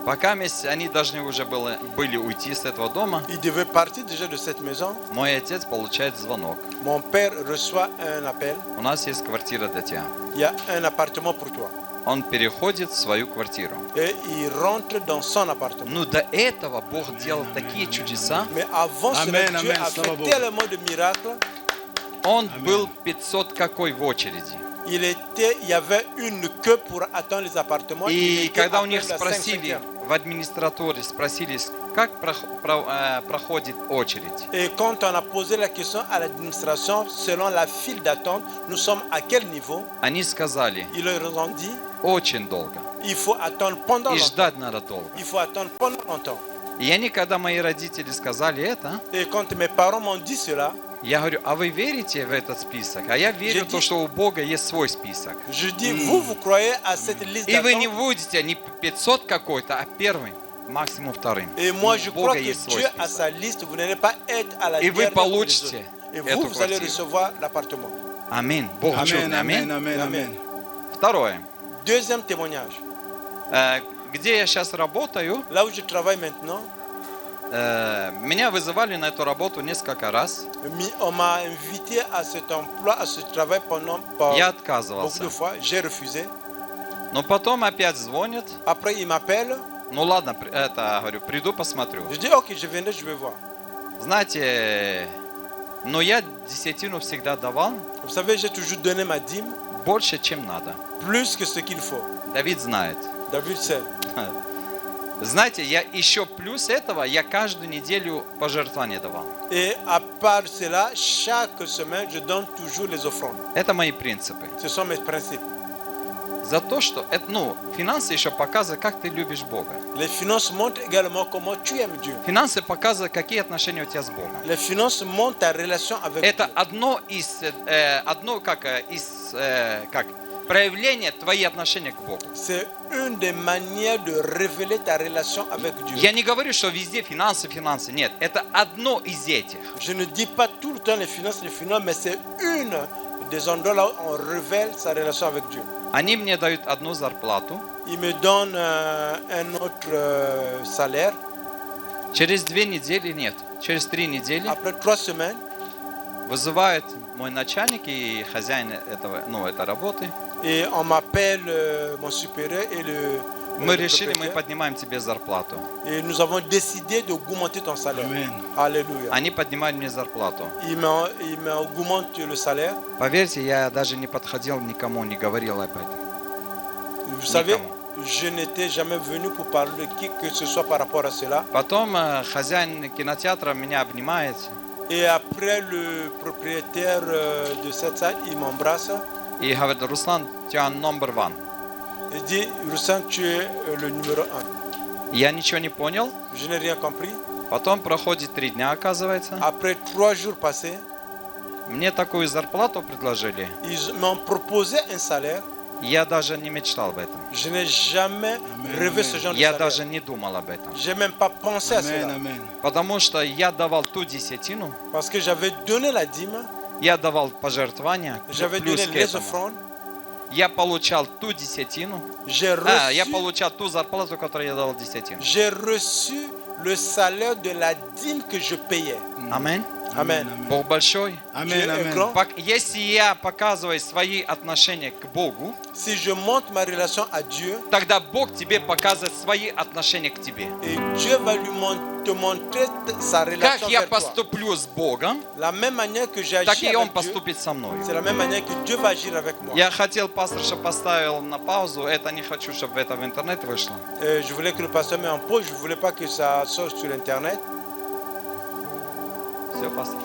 Пока они должны уже были уйти с этого дома, Il devait partir déjà de cette maison. мой отец получает звонок. Mon père reçoit un appel. У нас есть квартира для тебя. Il y a un appartement pour toi. Он переходит в свою квартиру. Et il rentre dans son appartement. Ну, до этого Бог делал такие чудеса. Mais avant cela, Amen, Dieu amen, a слава fait Богу. tellement de miracles. Он был 500 какой в очереди. Il y avait une queue pour attendre les appartements. Il И était когда у après них la спросили, 5e. в администраторе спросили, как проходит очередь. Et quand on a posé la question à l'administration, selon la file d'attente, nous sommes à quel niveau? Они сказали, Ils leur ont dit, очень долго. il faut attendre pendant И longtemps. ждать надо долго. Il faut attendre pendant longtemps. И они, когда мои родители сказали это, Et quand mes parents m'ont dit cela, я говорю, а вы верите в этот список? А я верю в то, что у Бога есть свой список. je dis, vous croyez à cette liste И вы не d'attente? будете не 500 какой-то, а первый, максимум вторым. Et moi, je У crois Бога que есть свой Dieu a список. sa liste. Vous n'allez pas être à la И вы dernière pour les получите autres. Et эту vous allez квартиру. recevoir l'appartement. Аминь. Бог Амен, чудный. амен, Аминь. амен, Amen. амен. Второе. Deuxième témoignage. Где я сейчас работаю, Là où je travaille maintenant, меня вызывали на эту работу несколько раз. on m'a invité à cet emploi, à ce travail pendant Я beaucoup de отказывался. fois. J'ai refusé. Но потом опять звонят. Après, il m'appelle. Ну ладно, это, говорю, приду посмотрю. Je dis, ok, je viendrai, je vais voir. Знаете, но я десятину всегда давал Vous savez, j'ai toujours donné ma dîme, больше, чем надо. plus que ce qu'il faut. Давид знает. David sait. Знаете, я еще плюс этого, я каждую неделю пожертвования давал. Et à part cela, chaque semaine, je donne toujours les offrandes. Это мои принципы. Ce sont mes principes. За то, что это, финансы еще показывают, как ты любишь Бога. Les finances montrent également comment tu aimes Dieu. Финансы показывают, какие отношения у тебя с Богом. Les finances montrent ta relation avec Это Dieu. одно из проявления твоих отношений к Богу. C'est une des manières de révéler ta relation avec Dieu. Я не говорю, что везде финансы. Нет, это одно из этих. Je ne dis pas tout le temps les finances, mais c'est une des endroits là où on révèle sa relation avec Dieu. Они мне дают одну зарплату. Il me donne un autre salaire. Через 2 недели, нет, через 3 недели Après 3 semaines, вызывает мой начальник и хозяин этой работы. et on m'appelle mon supérieur et Мы le решили, мы propriétaire. поднимаем тебе зарплату. Et nous avons décidé d'augmenter ton salaire. Amen. Alléluia. Они поднимают мне зарплату. Il m'augmente le salaire. Поверьте, я даже не подходил никому, не говорил об этом. Vous savez, Никому. je n'étais jamais venu pour parler de qui que ce soit par rapport à cela. Потом хозяин кинотеатра меня обнимает. Et après, le propriétaire de cette salle, il m'embrasse. И говорит: Руслан, ты номер один. Il dit, Ruslan, tu es le numéro 1. Я ничего не понял. Je n'ai rien compris. Потом проходит 3 дня, оказывается. Après 3 jours passés, Мне такую зарплату предложили. ils m'ont proposé un salaire. Я даже не мечтал об этом. Je n'ai jamais rêvé ce genre de Я salaire. даже не думал об этом. Je n'ai même pas pensé à cela. Amen, amen. Потому что я давал ту десятину, Parce que j'avais donné la dîme, я давал пожертвования, j'avais плюс donné к les этому. offrandes, Я получал ту десятину. j'ai Я reçu, получал ту зарплату, которую я давал десятину. j'ai reçu le salaire de la dîme que je payais. Аминь. Amen. Бог большой. Dieu Amen, est amen. grand. Если я показываю свои отношения к Богу, Si je montre ma relation à Dieu, тогда Бог тебе показывает свои отношения к тебе. et Dieu va te montrer sa relation Как я vers toi. поступлю с Богом, La même manière que j'ai так agi и Он avec Dieu, поступит со мной. c'est la même manière que Dieu va agir avec moi. Я хотел, пастор, чтобы поставил на паузу. Это не хочу, чтобы это в интернет вышло. Je voulais que le pasteur mette en pause, je ne voulais pas que ça sorte sur Internet. Все, пастор.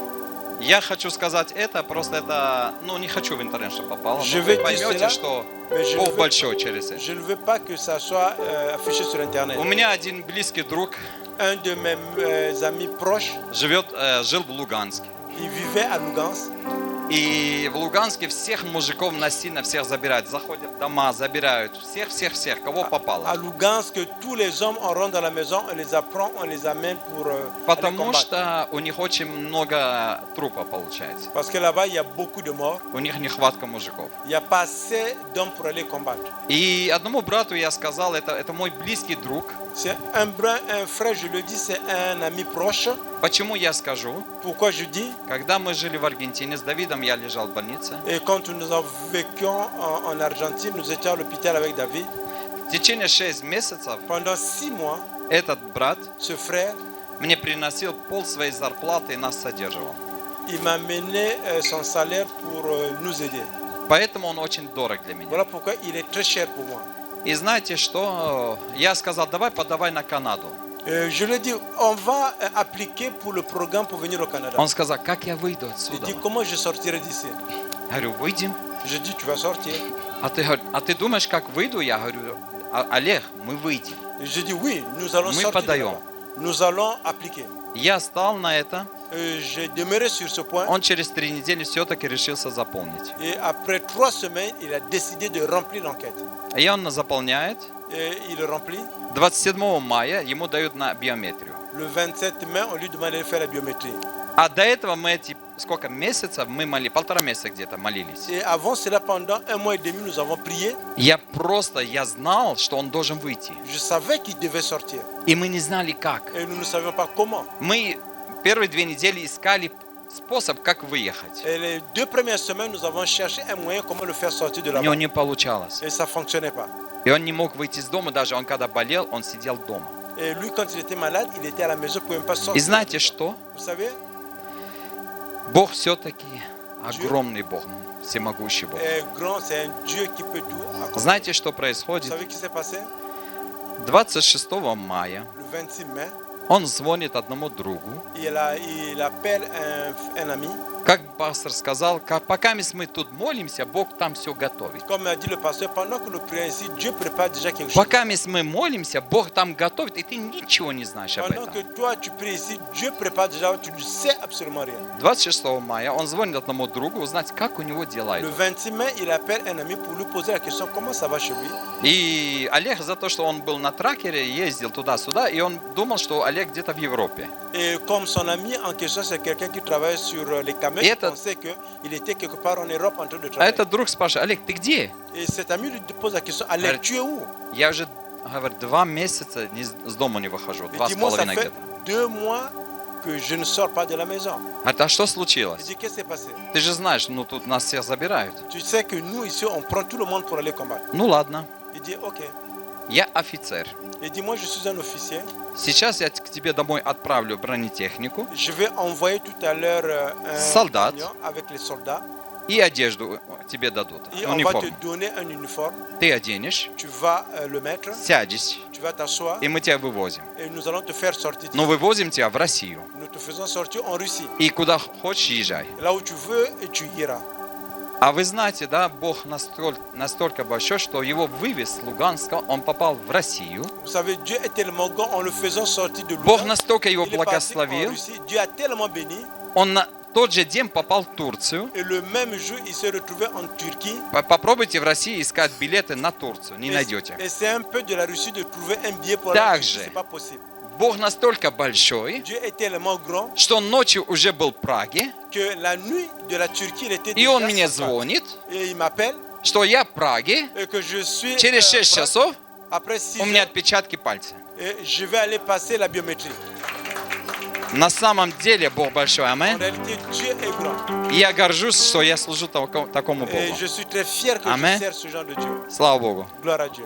Я хочу сказать это, просто это, не хочу в интернет, чтобы попало. Je Но vais вы dire поймете, cela, что mais je ne Бог veux- большой через это. Je ne veux pas que ça soit affiché sur Internet. У меня один близкий друг Un de mes amis proches, жил в Луганске. il vivait à Lugansk. И в Луганске всех мужиков насильно всех забирают. Заходят в дома, забирают. Всех, кого À попало. Lugansk, tous les hommes, on rentre dans la maison, on les apprend, on les amène pour aller Потому combattre. что у них очень много трупа получается. Parce que là-bas, il y a beaucoup de morts. У них нехватка мужиков. Il n'y a pas assez d'hommes pour aller combattre. И одному брату я сказал, это мой близкий друг. C'est un frère, je le dis, c'est un ami proche. Почему я скажу? Pourquoi je dis? Когда мы жили в Аргентине с Давидом, я лежал в больнице. Et quand nous vécuons en Argentine, nous étions à l'hôpital avec David. В течение 6 месяцев Pendant 6 mois, этот брат ce frère, мне приносил пол своей зарплаты и нас содерживал. il m'a mené son salaire pour nous aider. Поэтому он очень дорог для меня. Voilà pourquoi il est très cher pour moi. И знаете что? Я сказал, давай подавай на Канаду. Je lui ai dit, on va appliquer pour le programme pour venir au Canada. Он сказал, как я выйду Il отсюда? dit, comment je sortirai d'ici? Я говорю, выйдем. Je dis, tu vas sortir. А ты думаешь, как выйду? Я говорю, Олег, мы выйдем. Et je dis, oui, nous allons Мы sortir. de подаем. là-bas. Nous allons appliquer. Я стал на это. J'ai demeuré sur ce point. Он через 3 недели все-таки решился заполнить. Et après 3 semaines, il a décidé de remplir l'enquête. И он заполняет. Et il le remplit. 27 мая ему дают на биометрию. Le 27 mai, on lui demande de faire la biométrie. А до этого мы эти сколько месяцев мы молились, 1,5 месяца где-то молились. Et avant cela, pendant 1 mois et demi, nous avons prié. Я знал, что он должен выйти. Je savais qu'il devait sortir. И мы не знали как. Et nous ne savions pas comment. Мы первые 2 недели искали способ, как выехать. Et les 2 premières semaines, nous avons cherché un moyen comment le faire sortir de У него là-bas. не получалось. Et ça ne fonctionnait pas. И он не мог выйти из дома, даже он когда болел, он сидел дома. Et lui, quand il était malade, il était à la maison, il ne pouvait même pas sortir. И знаете что? Vous savez, Бог все-таки огромный Бог, всемогущий Бог. grand, c'est un Dieu qui peut tout accomplir. Знаете, что Vous происходит? savez ce qui s'est passé? 26 мая Le 26 mai, он звонит одному другу. il appelle un ami. Как пастор сказал, пока мы тут молимся, Бог там все готовит. Comme a dit le pasteur, pendant que nous prions ici, Dieu prépare déjà quelque chose. Пока мы молимся, Бог там готовит, и ты ничего не знаешь об Pendant que этом. toi tu pries ici, Dieu prépare déjà, tu ne sais absolument rien. 26 мая он звонит одному другу, узнать, как у него дела Le идут. 26 mai, il appelle un ami pour lui poser la question comment ça va chez lui. И Олег за то, что он был на тракере, ездил туда-сюда, и он думал, что Олег где-то в Европе. Et comme son ami en question, c'est quelqu'un qui travaille sur les camels, Et il pensait qu'il était quelque part en Europe en train de А travailler. этот друг спрашивает: Олег, ты где? Et cet ami lui pose la question, Alex, tu es où? Я уже, говорит, 2 месяца с дома не выхожу, Il dit, moi, ça 2,5 fait где-то. 2 mois que je ne sors pas de la maison. А что Il случилось? dit, qu'est-ce qui s'est passé? Ты же знаешь, ну тут нас всех забирают. Tu sais que nous, ici, on prend tout le monde pour aller combattre. Ну ладно, Il dit, ok. я офицер. Il dit, moi, je suis un officier. Сейчас я к тебе домой отправлю бронетехнику Je vais envoyer tout à l'heure un Soldat. camion avec les soldats. и одежду тебе дадут, Et on va te униформу. donner un uniforme. Ты оденешь, Tu vas le mettre. сядешь, Tu vas t'asseoir. и мы тебя вывозим. Et nous allons te faire sortir. Но вывозим тебя в Россию. Nous te faisons sortir en Russie. И куда хочешь, езжай. Là où tu veux et tu iras. А вы знаете, да, Бог настолько большой, что его вывез с Луганска, он попал в Россию. Vous savez, Dieu est tellement grand, en le faisant sortir de Бог Louga, настолько его il est parti en благословил, Russie. Dieu a tellement béni. он на тот же день попал в Турцию. Et le même jour, il s'est retrouvé en Turquie. Попробуйте в России искать билеты на Турцию, не найдете. Et c'est un peu de la Russie de trouver un billet pour aller en Turquie. Также. C'est pas possible. Бог настолько большой, Dieu est tellement grand что он ночью уже был в Праге, que la nuit de la Turquie, il était и déjà он мне en Prague. звонит, Et il m'appelle что я в Праге, et que je suis через 6 Prague. часов Après 6 у меня heures, отпечатки пальца. et je vais aller passer la biométrie. На самом деле Бог большой, En аминь. réalité, Dieu est grand. И я горжусь, что я служу такому Et Богу. je suis très fier que Amen. je sers ce genre de Dieu. Слава Богу. Gloire à Dieu.